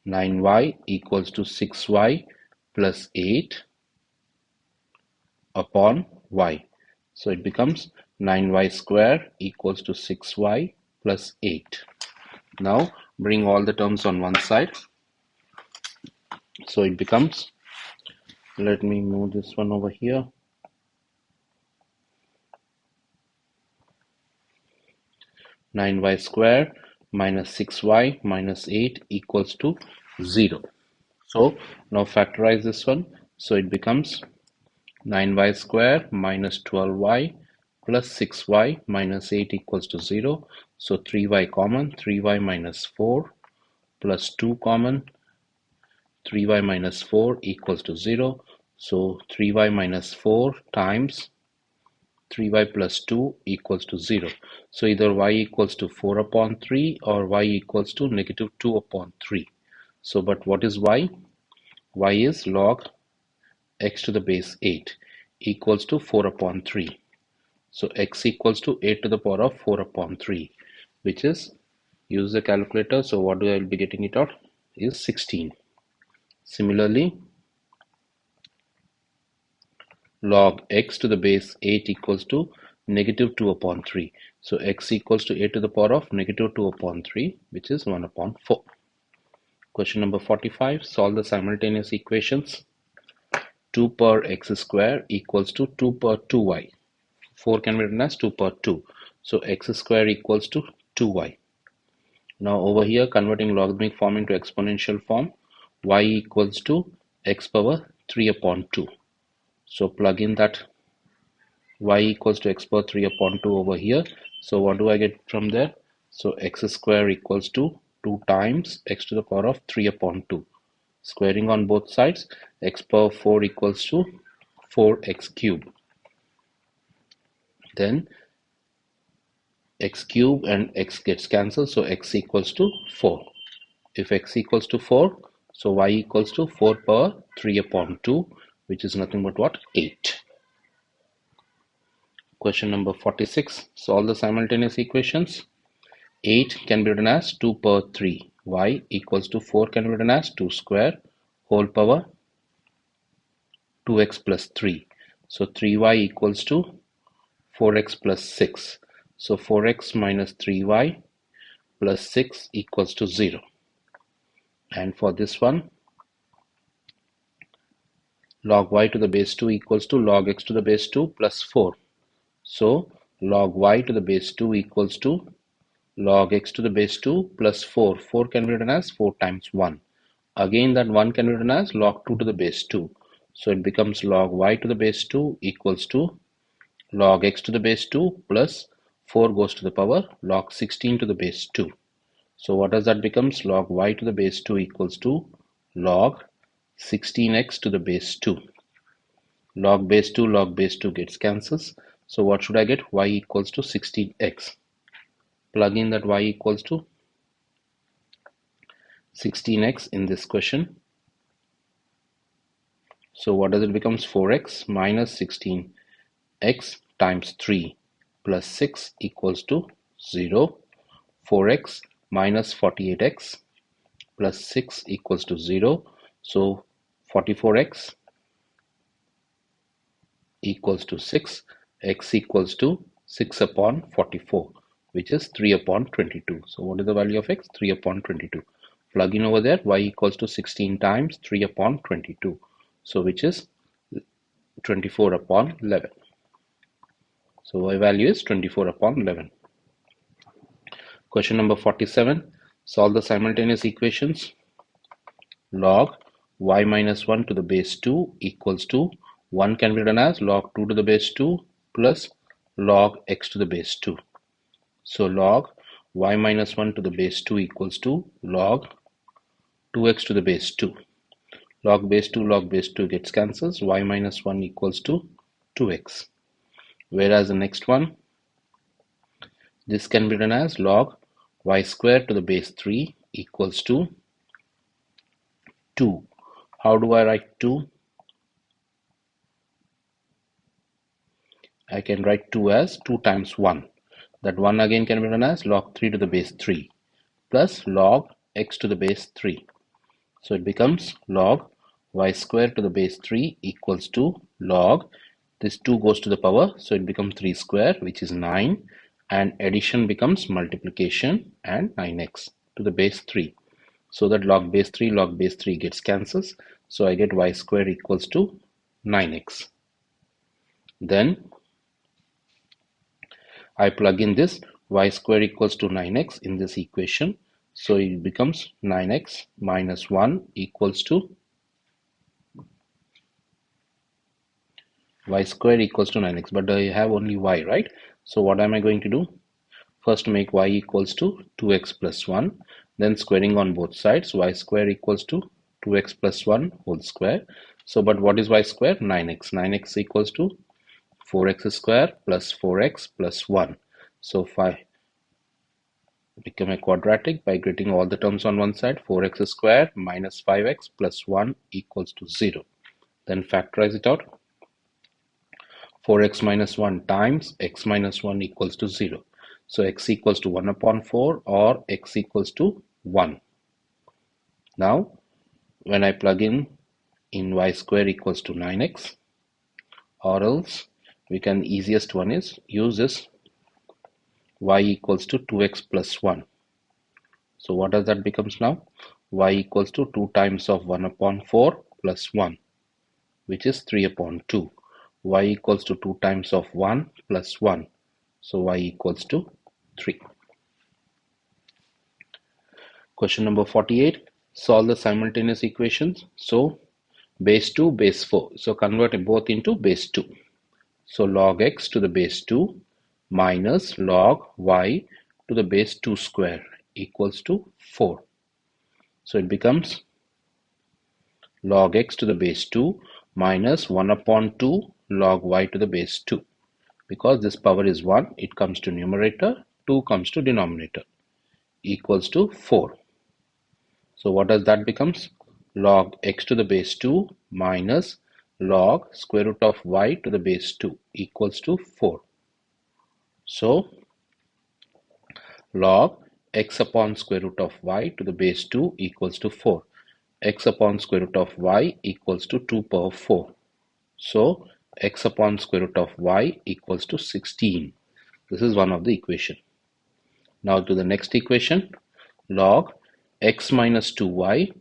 Nine y equals to 6y plus 8 upon y. So it becomes 9y square equals to 6y plus 8. Now bring all the terms on one side. So it becomes, let me move this one over here. 9y square minus 6y minus 8 equals to 0. So now factorize this one. So it becomes 9y square minus 12y plus 6y minus 8 equals to 0. So 3y common, 3y minus 4 plus 2 common, 3y minus 4 equals to 0. So 3y minus 4 times 3y plus 2 equals to 0. So either y equals to 4 upon 3 or y equals to negative 2 upon 3. So but what is y? Y is log x to the base 8 equals to 4 upon 3. So x equals to 8 to the power of 4 upon 3, which is, use the calculator, so what do I will be getting it out is 16. Similarly, log x to the base 8 equals to negative 2 upon 3. So x equals to 8 to the power of negative 2 upon 3, which is 1 upon 4. Question number 45, solve the simultaneous equations. 2 per x square equals to 2 per 2y. 4 can be written as 2 power 2. So x square equals to 2y. Now over here, converting logarithmic form into exponential form, y equals to x power 3 upon 2. So plug in that y equals to x power 3 upon 2 over here. So what do I get from there? So x square equals to 2 times x to the power of 3 upon 2. Squaring on both sides, x power 4 equals to 4x cube. Then x cube and x gets cancelled, so x equals to 4. If x equals to 4, so y equals to 4 power 3 upon 2, which is nothing but what? 8. Question number 46. Solve the simultaneous equations. 8 can be written as 2 power 3. Y equals to 4 can be written as 2 square whole power 2x plus 3. So 3y equals to 4x plus 6. So 4x minus 3y plus 6 equals to 0. And for this one, log y to the base 2 equals to log x to the base 2 plus 4. So log y to the base 2 equals to log x to the base 2 plus 4. 4 can be written as 4 times 1. Again, that 1 can be written as log 2 to the base 2. So it becomes log y to the base 2 equals to log x to the base 2 plus 4 goes to the power log 16 to the base 2. So what does that becomes? Log y to the base 2 equals to log 16x to the base 2. Log base 2 gets cancels. So what should I get? Y equals to 16x. Plug in that y equals to 16x in this question. So what does it becomes? 4x minus 16x times 3 plus 6 equals to 0. 4x minus 48x plus 6 equals to 0. So 44x equals to 6. X equals to 6 upon 44, which is 3 upon 22. So what is the value of x? 3 upon 22. Plug in over there, y equals to 16 times 3 upon 22. So which is 24 upon 11. So y value is 24 upon 11. Question number 47. Solve the simultaneous equations. Log y minus 1 to the base 2 equals to 1 can be written as log 2 to the base 2 plus log x to the base 2. So log y minus 1 to the base 2 equals to log 2x to the base 2. Log base 2 gets cancels. Y minus 1 equals to 2x. Whereas the next one, this can be written as log y squared to the base 3 equals to 2. How do I write 2? I can write 2 as 2 times 1. That 1 again can be written as log 3 to the base 3 plus log x to the base 3. So it becomes log y squared to the base 3 equals to log, this 2 goes to the power, so it becomes 3 square, which is 9, and addition becomes multiplication and 9x to the base 3. So that log base 3 gets cancels. So I get y squared equals to 9x. Then I plug in this y squared equals to 9x in this equation. So it becomes 9x minus 1 equals to y squared equals to 9x, but I have only y, right? So what am I going to do? First make y equals to 2x plus 1, then squaring on both sides, y squared equals to 2x plus 1 whole square. So but what is y squared? 9x. 9x equals to 4x square plus 4x plus 1. So 5 become a quadratic by getting all the terms on one side. 4x square minus 5x plus 1 equals to 0. Then factorize it out. 4x minus 1 times x minus 1 equals to 0. So x equals to 1 upon 4 or x equals to 1. Now when I plug in y square equals to 9x, or else we can, easiest one is use this y equals to 2x plus 1. So what does that becomes now? Y equals to 2 times of 1 upon 4 plus 1, which is 3 upon 2. y equals to 2 times of 1 plus 1. So y equals to 3. Question number 48. Solve the simultaneous equations. So base 2, base 4. So convert both into base 2. So log x to the base 2 minus log y to the base 2 square equals to 4. So it becomes log x to the base 2 minus 1 upon 2 log y to the base 2. Because this power is 1, it comes to numerator, 2 comes to denominator, equals to 4. So what does that becomes? Log x to the base 2 minus log square root of y to the base 2 equals to 4. So log x upon square root of y to the base 2 equals to 4. X upon square root of y equals to 2 power 4. So x upon square root of y equals to 16. This is one of the equation. Now to the next equation. Log x minus 2y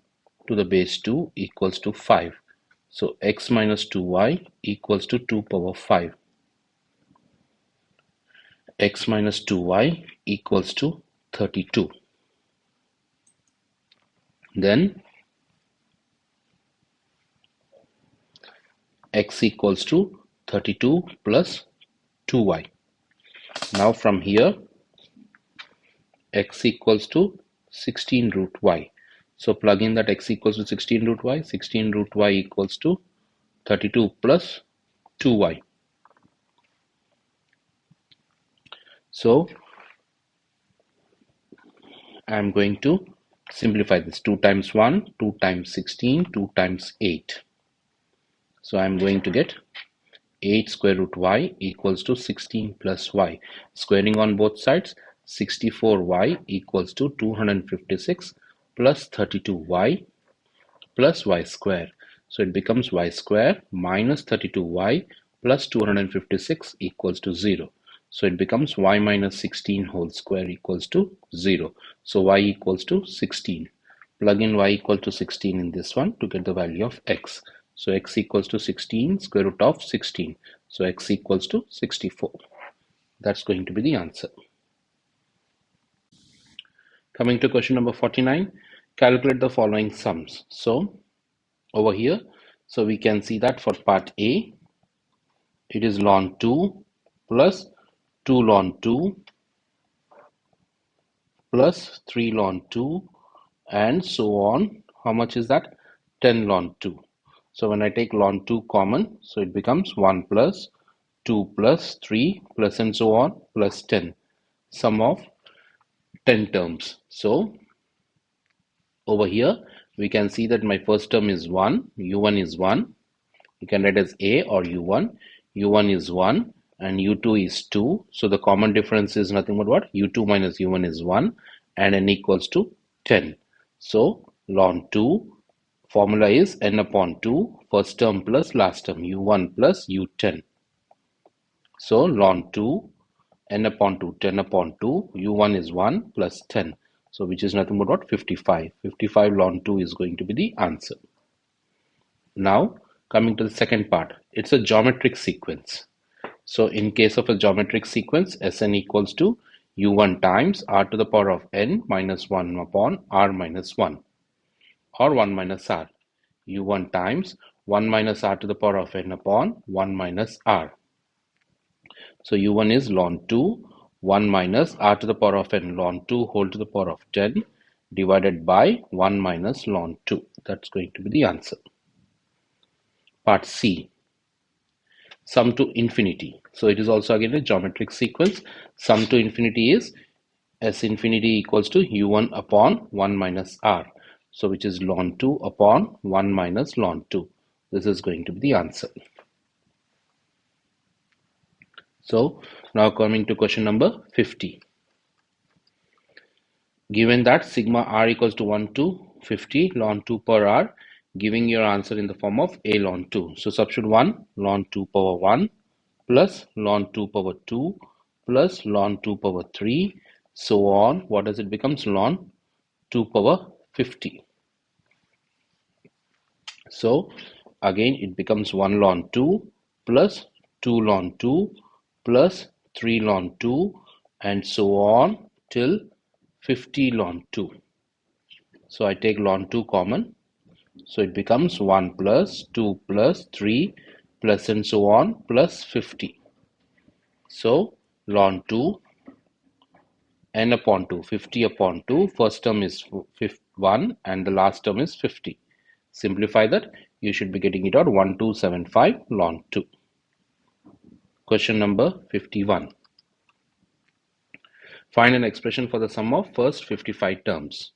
to the base 2 equals to 5. So x minus 2y equals to 2 power 5. X minus 2y equals to 32. Then x equals to 32 plus 2y. Now from here x equals to 16 root y. So plug in that x equals to 16 root y. 16 root y equals to 32 plus 2y. So I'm going to simplify this. 2 times 1, 2 times 16, 2 times 8. So I'm going to get 8 square root y equals to 16 plus y. Squaring on both sides, 64y equals to 256 plus 32y plus y square. So it becomes y square minus 32y plus 256 equals to 0. So it becomes y minus 16 whole square equals to 0. So y equals to 16. Plug in y equal to 16 in this one to get the value of x. So x equals to 16 square root of 16. So x equals to 64. That's going to be the answer. Coming to question number 49, calculate the following sums. So over here, so we can see that for part A, it is ln 2 plus 2 ln 2 plus 3 ln 2 and so on. How much is that? 10 ln 2. So when I take ln 2 common, so it becomes 1 plus 2 plus 3 plus and so on plus 10. Sum of 10 terms. So over here, we can see that my first term is 1, u1 is 1. You can write as a or u1. u1 is 1 and u2 is 2. So the common difference is nothing but what? u2 minus u1 is 1 and n equals to 10. So ln 2 formula is n upon 2, first term plus last term, u1 plus u10. So ln 2, n upon 2, 10 upon 2, u1 is 1 plus 10. So which is nothing but what? 55. 55 ln 2 is going to be the answer. Now coming to the second part, it's a geometric sequence. So in case of a geometric sequence, Sn equals to u1 times r to the power of n minus 1 upon r minus 1 or 1 minus r. u1 times 1 minus r to the power of n upon 1 minus r. So u1 is ln 2, 1 minus r to the power of n ln 2 whole to the power of 10 divided by 1 minus ln 2. That's going to be the answer. Part C, sum to infinity. So it is also again a geometric sequence. Sum to infinity is S infinity equals to u1 upon 1 minus r. So which is ln 2 upon 1 minus ln 2. This is going to be the answer. So now coming to question number 50. Given that sigma r equals to 1 to 50 ln 2 per r, giving your answer in the form of a ln 2. So substitute 1 ln 2 power 1 plus ln 2 power 2 plus ln 2 power 3, so on. What does it becomes? Ln 2 power 50. So again it becomes 1 ln 2 plus 2 ln 2 plus 3 ln 2 and so on till 50 ln 2. So I take ln 2 common. So it becomes 1 plus 2 plus 3 plus and so on plus 50. So ln 2 n upon 2, 50 upon 2, first term is 1 and the last term is 50. Simplify that, you should be getting it out 1275 ln 2. Question number 51. Find an expression for the sum of first 55 terms.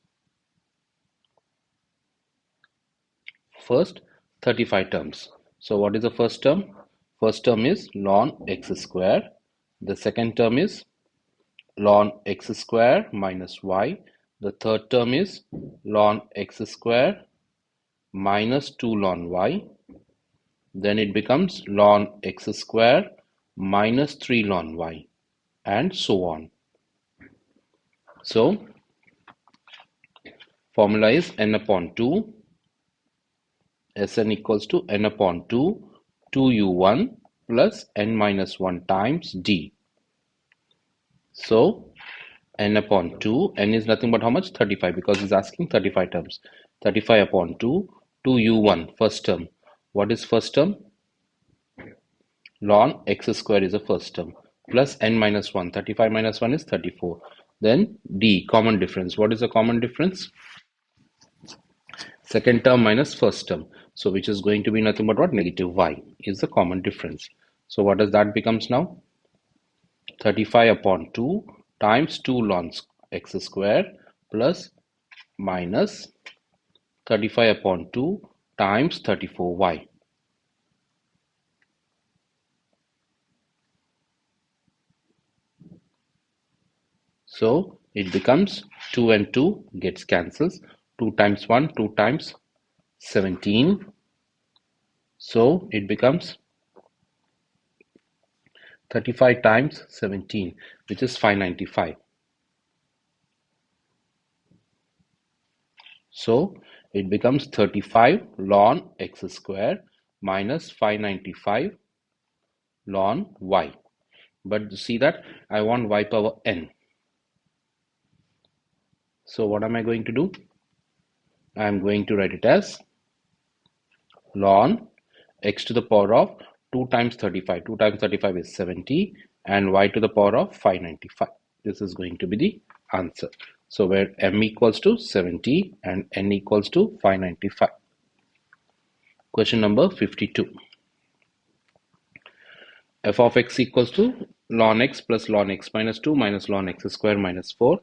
First 35 terms. So what is the first term? First term is ln x square. The second term is ln x square minus y. The third term is ln x square minus 2 ln y. Then it becomes ln x square minus 3 ln y and so on. So formula is n upon 2. Sn equals to n upon 2 2u1 plus n minus 1 times d. So n upon 2, n is nothing but how much? 35, because it's asking 35 terms. 35 upon 2, 2u1, first term. What is first term? Ln x square is the first term. Plus n minus 1. 35 minus 1 is 34. Then d, common difference. What is the common difference? Second term minus first term. So which is going to be nothing but what? Negative y is the common difference. So what does that becomes now? 35 upon 2 times 2 ln x square plus minus 35 upon 2 times 34y. So it becomes 2 and 2 gets cancels. 2 times 1, 2 times 17. So it becomes 35 times 17, which is 595. So it becomes 35 ln x square minus 595 ln y. But see that I want y power n. So what am I going to do? I am going to write it as ln x to the power of 2 times 35. 2 times 35 is 70 and y to the power of 595. This is going to be the answer. So where m equals to 70 and n equals to 595. Question number 52. F of x equals to ln x plus ln x minus 2 minus ln x square minus 4.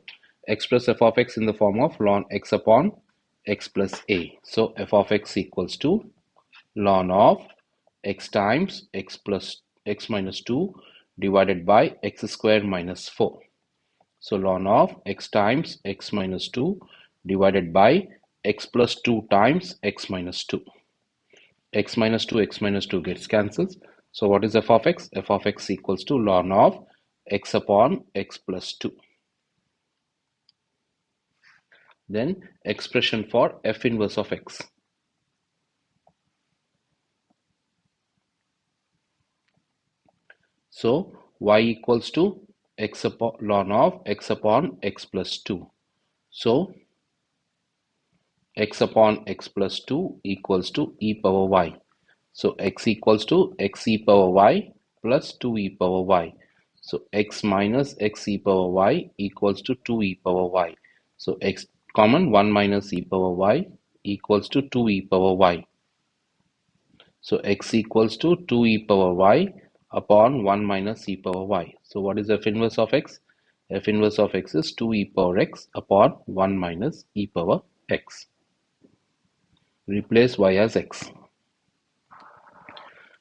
Express f of x in the form of ln x upon x plus a. So f of x equals to ln of x times x plus x minus 2 divided by x square minus 4. So ln of x times x minus 2 divided by x plus 2 times x minus 2. X minus 2 gets cancelled. So what is f of x? F of x equals to ln of x upon x plus 2. Then expression for f inverse of x. So y equals to x upon ln of x upon x plus 2. So x upon x plus 2 equals to e power y. So x equals to x e power y plus 2 e power y. So x minus x e power y equals to 2 e power y. So x common 1 minus e power y equals to 2 e power y. So x equals to 2 e power y upon 1 minus e power y. So what is f inverse of x? F inverse of x is 2 e power x upon 1 minus e power x. Replace y as x.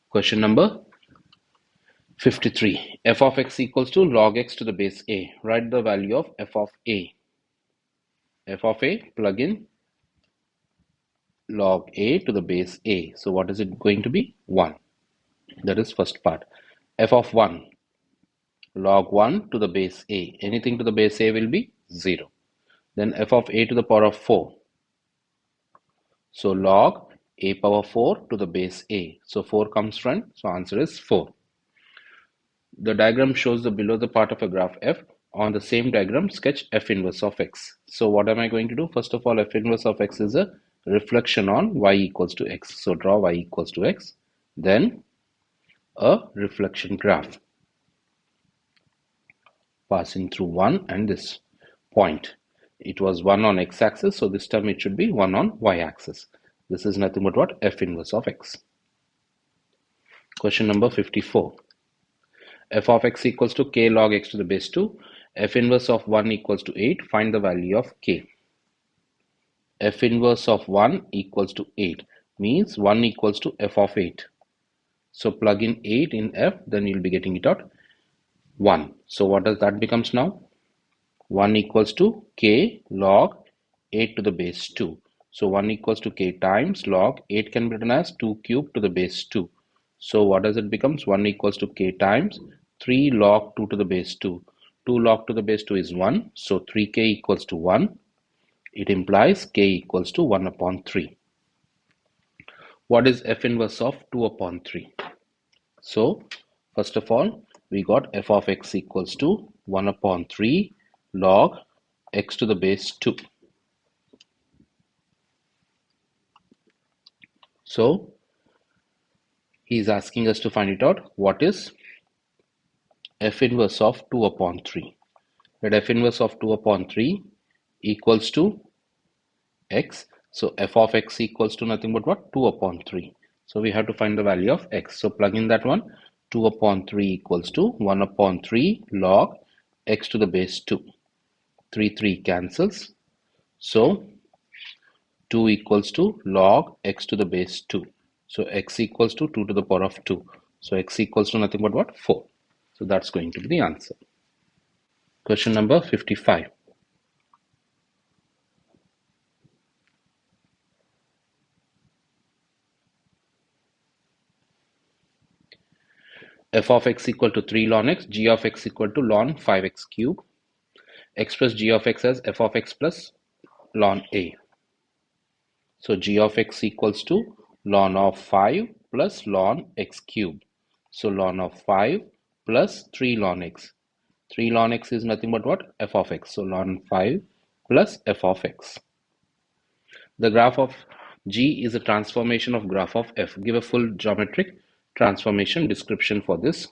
Question number 53. F of x equals to log x to the base a. Write the value of f of a. F of a, plug in log a to the base a. So what is it going to be? 1. That is first part. F of 1, log 1 to the base a. Anything to the base a will be 0. Then f of a to the power of 4. So log a power 4 to the base a. So 4 comes front. So answer is 4. The diagram shows the below the part of a graph f. On the same diagram, sketch f inverse of x. So what am I going to do? First of all, f inverse of x is a reflection on y equals to x. So draw y equals to x. Then a reflection graph passing through 1 and this point. It was 1 on x-axis, so this time it should be 1 on y-axis. This is nothing but what? F inverse of x. Question number 54. F of x equals to k log x to the base 2. F inverse of 1 equals to 8. Find the value of k. F inverse of 1 equals to 8 means 1 equals to f of 8. So plug in 8 in f, then you'll be getting it out 1. So what does that becomes now? 1 equals to k log 8 to the base 2. So 1 equals to k times log 8 can be written as 2 cubed to the base 2. So what does it becomes? 1 equals to k times 3 log 2 to the base 2. 2 log to the base 2 is 1. So 3k equals to 1. It implies k equals to 1 upon 3. What is f inverse of 2 upon 3? So first of all, we got f of x equals to 1 upon 3 log x to the base 2. So he's asking us to find it out. What is f inverse of 2 upon 3? Let f inverse of 2 upon 3 equals to x. So f of x equals to nothing but what? 2 upon 3. So we have to find the value of x. So plug in that one. 2 upon 3 equals to 1 upon 3 log x to the base 2. 3 cancels. So 2 equals to log x to the base 2. So x equals to 2 to the power of 2. So x equals to nothing but what? 4. So that's going to be the answer. Question number 55. F of x equal to 3 ln x, g of x equal to ln 5x cube. Express g of x as f of x plus ln a. So g of x equals to ln of 5 plus ln x cube. So ln of 5 plus 3 ln x. 3 ln x is nothing but what? F of x. So ln 5 plus f of x. The graph of G is a transformation of graph of f. Give a full geometric transformation description for this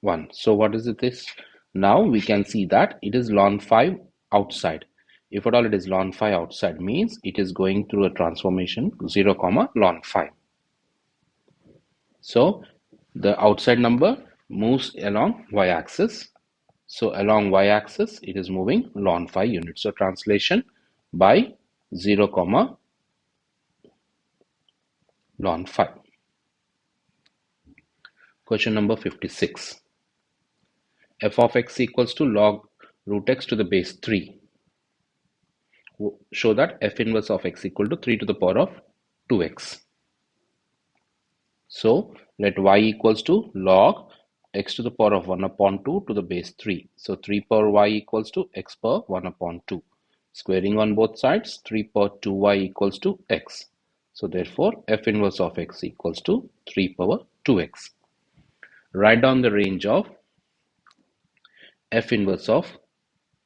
one. So what is it this? Now we can see that it is ln 5 outside. If at all it is ln 5 outside means it is going through a transformation 0, ln 5. So the outside number moves along y-axis. So along y-axis it is moving ln 5 units. So translation by 0, ln 5. Question number 56. F of x equals to log root x to the base 3. Show that f inverse of x equal to 3 to the power of 2x. So let y equals to log x to the power of 1 upon 2 to the base 3. So 3 power y equals to x power 1 upon 2. Squaring on both sides, 3 power 2y equals to x. So therefore f inverse of x equals to 3 power 2x. Write down the range of f inverse of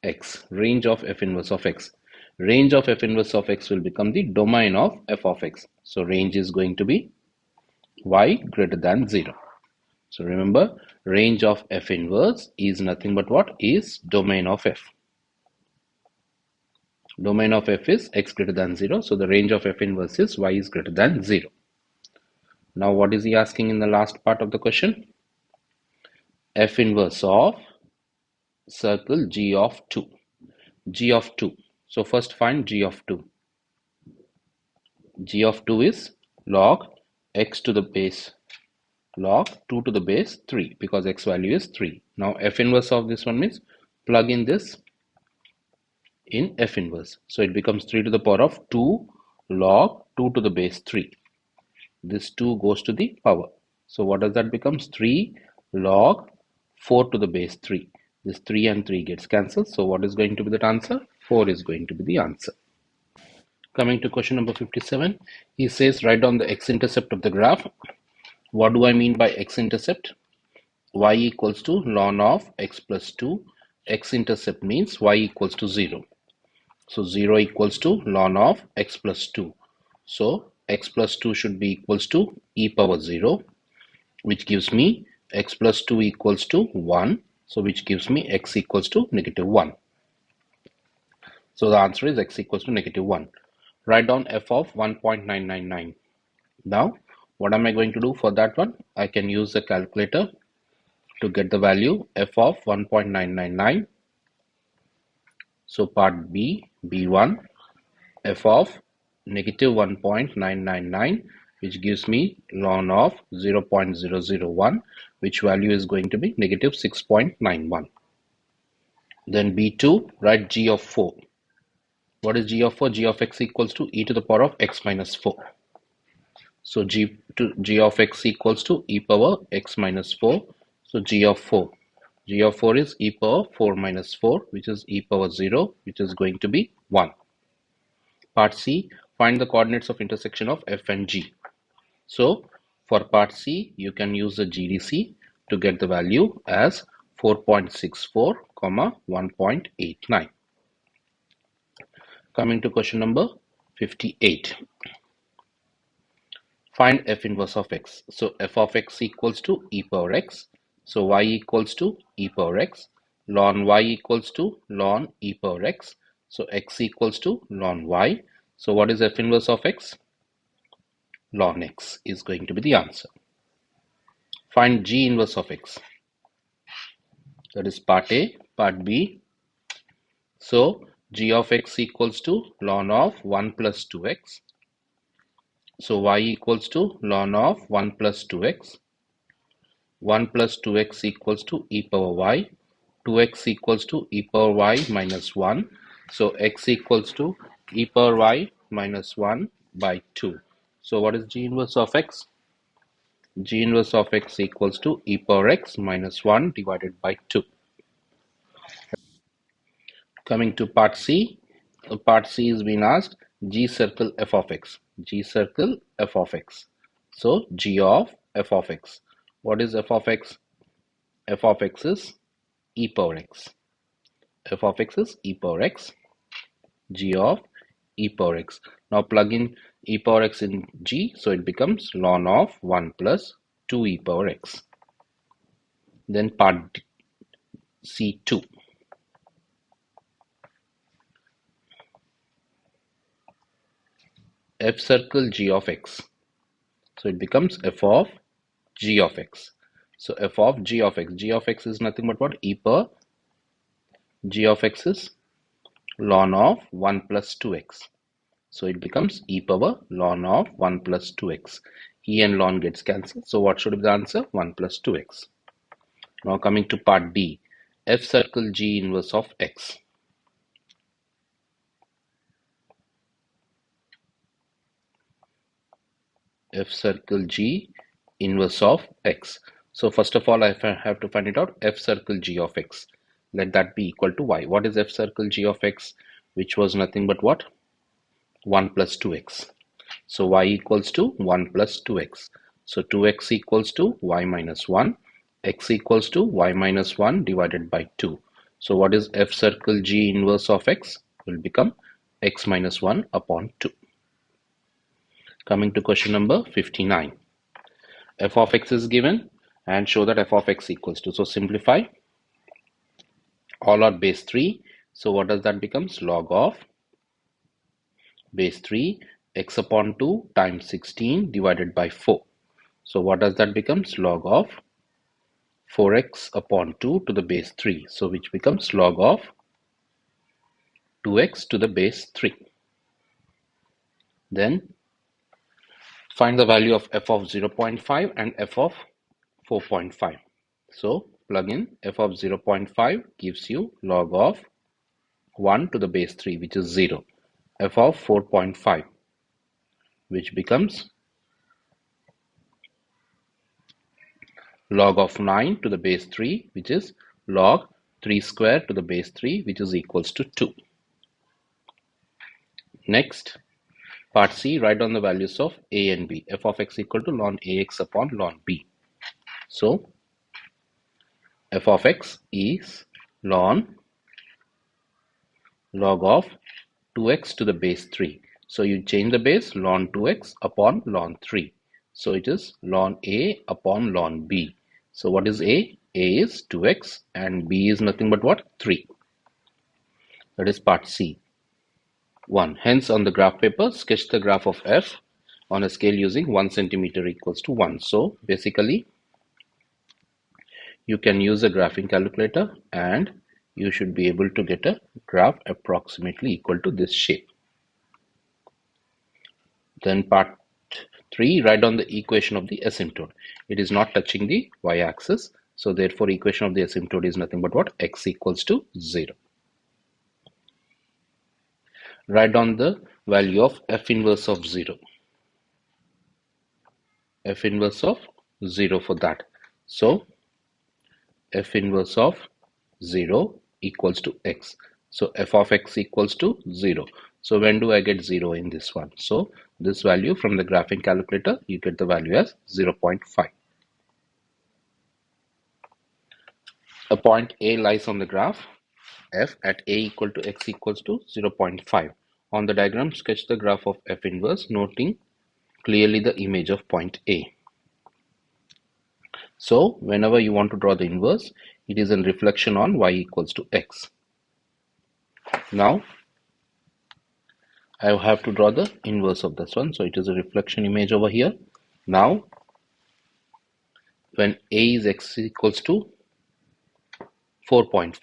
x. Range of f inverse of x. Range of f inverse of x will become the domain of f of x. So range is going to be y greater than 0. So remember, range of f inverse is nothing but what? Is domain of f. Domain of f is x greater than 0. So the range of f inverse is y is greater than 0. Now what is he asking in the last part of the question? F inverse of circle g of 2. G of 2. So first find g of 2. G of 2 is log x to the base log 2 to the base 3 because x value is 3. Now f inverse of this one means plug in this in f inverse. So it becomes 3 to the power of 2 log 2 to the base 3. This 2 goes to the power. So what does that becomes? 3 log 4 to the base 3. This 3 and 3 gets cancelled. So what is going to be the answer? 4 is going to be the answer. Coming to question number 57, he says write down the x-intercept of the graph. What do I mean by x-intercept? y equals to ln of x plus 2. X-intercept means y equals to 0. So 0 equals to ln of x plus 2. So x plus 2 should be equals to e power 0, which gives me x plus 2 equals to 1. So which gives me x equals to negative 1. So the answer is x equals to negative 1. Write down f of 1.999. Now, what am I going to do for that one? I can use the calculator to get the value f of 1.999. So part B, B1, f of negative 1.999, which gives me ln of 0.001, which value is going to be negative 6.91. Then B2, write g of 4. What is g of 4? G of x equals to e to the power of x minus 4. So g of x equals to e power x minus 4. So g of 4. G of 4 is e power 4 minus 4, which is e power 0, which is going to be 1. Part C, find the coordinates of intersection of f and g. So for part C, you can use the GDC to get the value as 4.64, 1.89. Coming to question number 58. Find f inverse of x. So f of x equals to e power x. So y equals to e power x. Ln y equals to ln e power x. So x equals to ln y. So what is f inverse of x? Ln x is going to be the answer. Find g inverse of x. That is part A. Part B. So g of x equals to ln of 1 plus 2x. So y equals to ln of 1 plus 2x. 1 plus 2x equals to e power y. 2x equals to e power y minus 1. So x equals to e power y minus 1 by 2. So what is g inverse of x? G inverse of x equals to e power x minus 1 divided by 2. Coming to part C. Part C is being asked g circle f of x. G circle f of x. So g of f of x. What is f of x? F of x is e power x. F of x is e power x. G of e power x. Now plug in e power x in g, so it becomes ln of 1 plus 2 e power x. Then part C2. F circle g of x. So it becomes f of g of x. So f of g of x. G of x is nothing but what? E power. G of x is ln of 1 plus 2x. So it becomes e power ln of 1 plus 2x. E and ln gets cancelled. So what should be the answer? 1 plus 2x. Now coming to part D. F circle g inverse of x. F circle g inverse of x. So first of all, I have to find it out. F circle g of x. Let that be equal to y. What is f circle g of x? Which was nothing but what? 1 plus 2x. So y equals to 1 plus 2x. So 2x equals to y minus 1. X equals to y minus 1 divided by 2. So what is f circle g inverse of x? Will become x minus 1 upon 2. Coming to question number 59. F of x is given and show that f of x equals to. So simplify. All are base 3. So what does that becomes? Log of base 3 x upon 2 times 16 divided by 4. So what does that becomes? Log of 4x upon 2 to the base 3. So which becomes log of 2x to the base 3. Then find the value of f of 0.5 and f of 4.5. So plug in f of 0.5 gives you log of 1 to the base 3, which is 0. F of 4.5, which becomes log of 9 to the base 3, which is log 3 square to the base 3, which is equals to 2. Next, part C, write down the values of a and b. F of x equal to ln ax upon ln b. So f of x is log of 2x to the base 3. So you change the base ln 2x upon ln 3. So it is ln a upon ln b. So what is a? A is 2x and b is nothing but what? 3. That is part C. 1. Hence on the graph paper, sketch the graph of f on a scale using 1 centimeter equals to 1. So basically, you can use a graphing calculator and you should be able to get a graph approximately equal to this shape. Then part 3, write down the equation of the asymptote. It is not touching the y-axis, so therefore equation of the asymptote is nothing but what? X equals to 0. Write down the value of f inverse of 0. F inverse of 0 for that. So f inverse of 0 equals to x. So f of x equals to 0. So when do I get 0 in this one? So this value from the graphing calculator, you get the value as 0.5. A point A lies on the graph f at a equal to x equals to 0.5. On the diagram, sketch the graph of f inverse, noting clearly the image of point A. So whenever you want to draw the inverse, it is in reflection on y equals to x. Now I have to draw the inverse of this one. So it is a reflection image over here. Now when a is x equals to 4.5.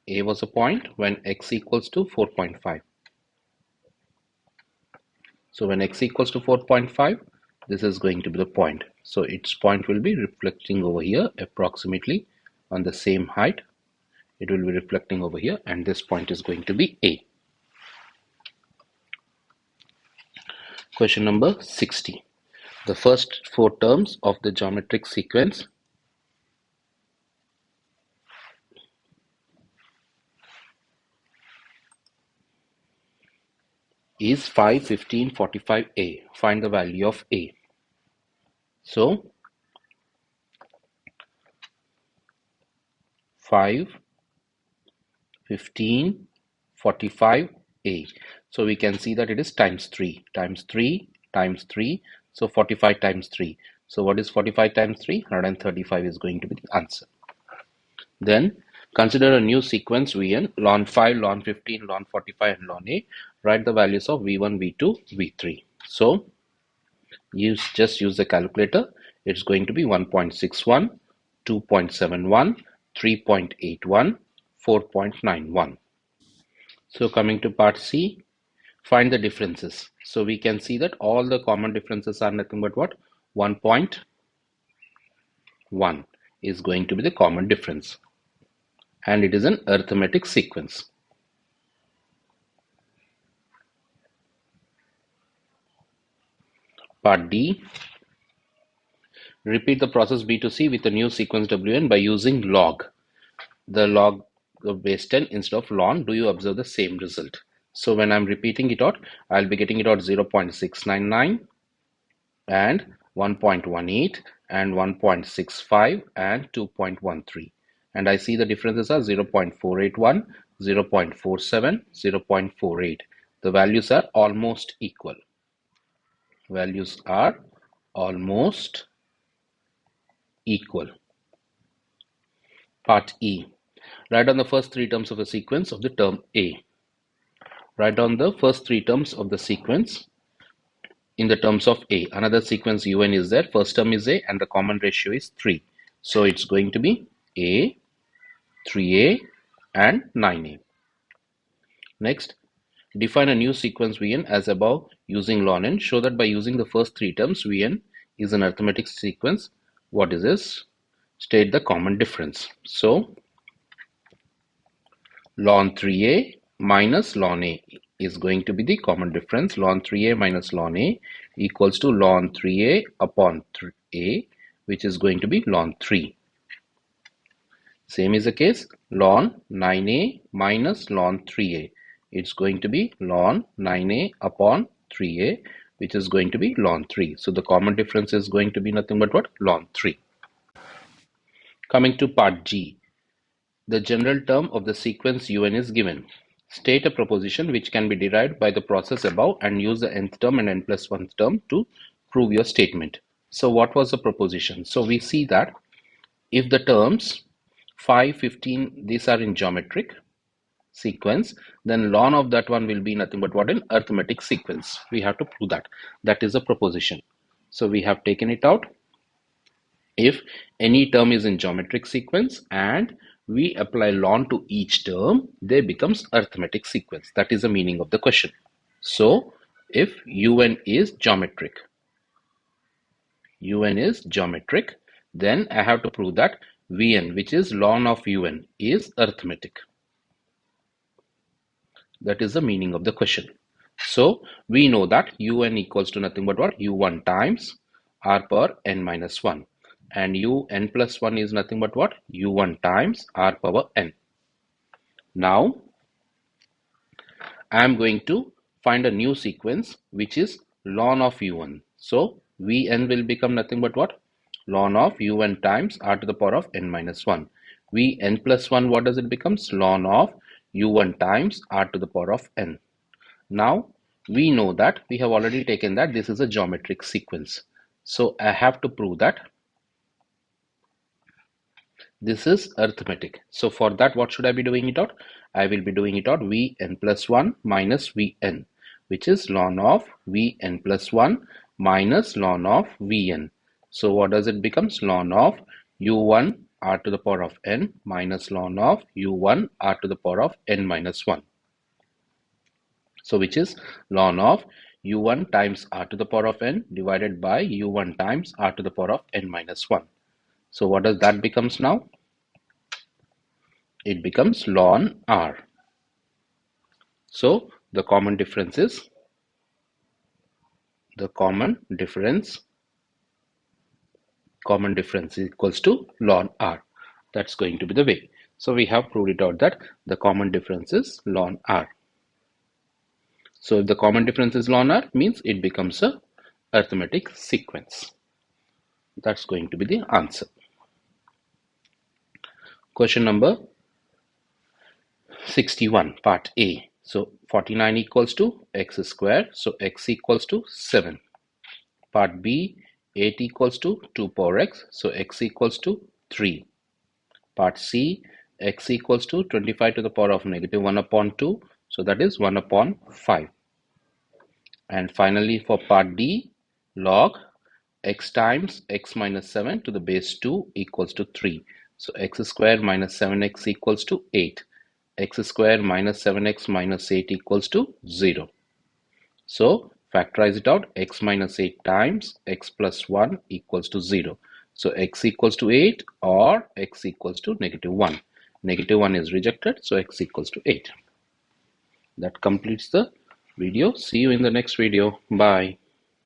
A was a point when x equals to 4.5. So when x equals to 4.5, this is going to be the point. So its point will be reflecting over here approximately on the same height. It will be reflecting over here and this point is going to be A. Question number 60. The first 4 terms of the geometric sequence is 5, 15, 45A. Find the value of A. So 5, 15, 45A. So we can see that it is times 3, times 3, times 3. So 45 times 3. So what is 45 times 3? 135 is going to be the answer. Then consider a new sequence Vn, ln 5, ln 15, ln 45 and ln A. Write the values of V1, V2, V3. So just use the calculator. It's going to be 1.61, 2.71, 3.81, 4.91. So coming to part C, find the differences. So we can see that all the common differences are nothing but what? 1.1 is going to be the common difference. And it is an arithmetic sequence. Part D, repeat the process B to C with a new sequence Wn by using log. The log of base 10 instead of ln, do you observe the same result? So when I'm repeating it out, I'll be getting it out 0.699 and 1.18 and 1.65 and 2.13. And I see the differences are 0.481, 0.47, 0.48. The values are almost equal. Values are almost equal. Part E. Write down the first 3 terms of the sequence of the term A. Write down the first 3 terms of the sequence in the terms of A. Another sequence UN is there. First term is A and the common ratio is 3. So it's going to be A, 3A and 9A. Next, define a new sequence Vn as above using ln n. Show that by using the first 3 terms, Vn is an arithmetic sequence. What is this? State the common difference. So ln 3a minus ln a is going to be the common difference. Ln 3a minus ln a equals to ln 3a upon a, which is going to be ln 3. Same is the case, ln 9a minus ln 3a. It's going to be ln 9a upon 3a, which is going to be ln 3. So the common difference is going to be nothing but what? Ln 3. Coming to part G. The general term of the sequence un is given. State a proposition which can be derived by the process above and use the nth term and n plus 1th term to prove your statement. So what was the proposition? So we see that if the terms 5, 15, these are in geometric sequence, then ln of that one will be nothing but what? An arithmetic sequence. We have to prove that. That is a proposition. So we have taken it out. If any term is in geometric sequence and we apply ln to each term, they becomes arithmetic sequence. That is the meaning of the question. So if un is geometric, then I have to prove that Vn, which is ln of un, is arithmetic. That is the meaning of the question. So we know that un equals to nothing but what? U1 times r power n minus 1. And un plus 1 is nothing but what? U1 times r power n. Now I am going to find a new sequence which is ln of u1. So Vn will become nothing but what? Ln of u1 times r to the power of n minus 1. Vn plus 1, what does it becomes? Ln of u1 times r to the power of n. Now we know that we have already taken that this is a geometric sequence. So I have to prove that this is arithmetic. So for that, what should I be doing it out? I will be doing it out Vn plus 1 minus Vn, which is ln of Vn plus 1 minus ln of Vn. So what does it becomes? Ln of u1 r to the power of n minus ln of u1 r to the power of n minus 1. So which is ln of u1 times r to the power of n divided by u1 times r to the power of n minus 1. So what does that becomes now? It becomes ln r. So the common difference is equals to ln r. That's going to be the way. So we have proved it out that the common difference is ln r. So if the common difference is ln r, means it becomes a arithmetic sequence. That's going to be the answer. Question number 61, part A. So 49 equals to x square. So x equals to 7. Part B, 8 equals to 2 power x. So x equals to 3. Part C, x equals to 25 to the power of negative 1 upon 2. So that is 1 upon 5. And finally for part D, log x times x minus 7 to the base 2 equals to 3. So x square minus 7x equals to 8. X square minus 7x minus 8 equals to 0. So factorize it out. X minus 8 times x plus 1 equals to 0. So x equals to 8 or x equals to negative 1. Negative 1 is rejected, so x equals to 8. That completes the video. See you in the next video. Bye.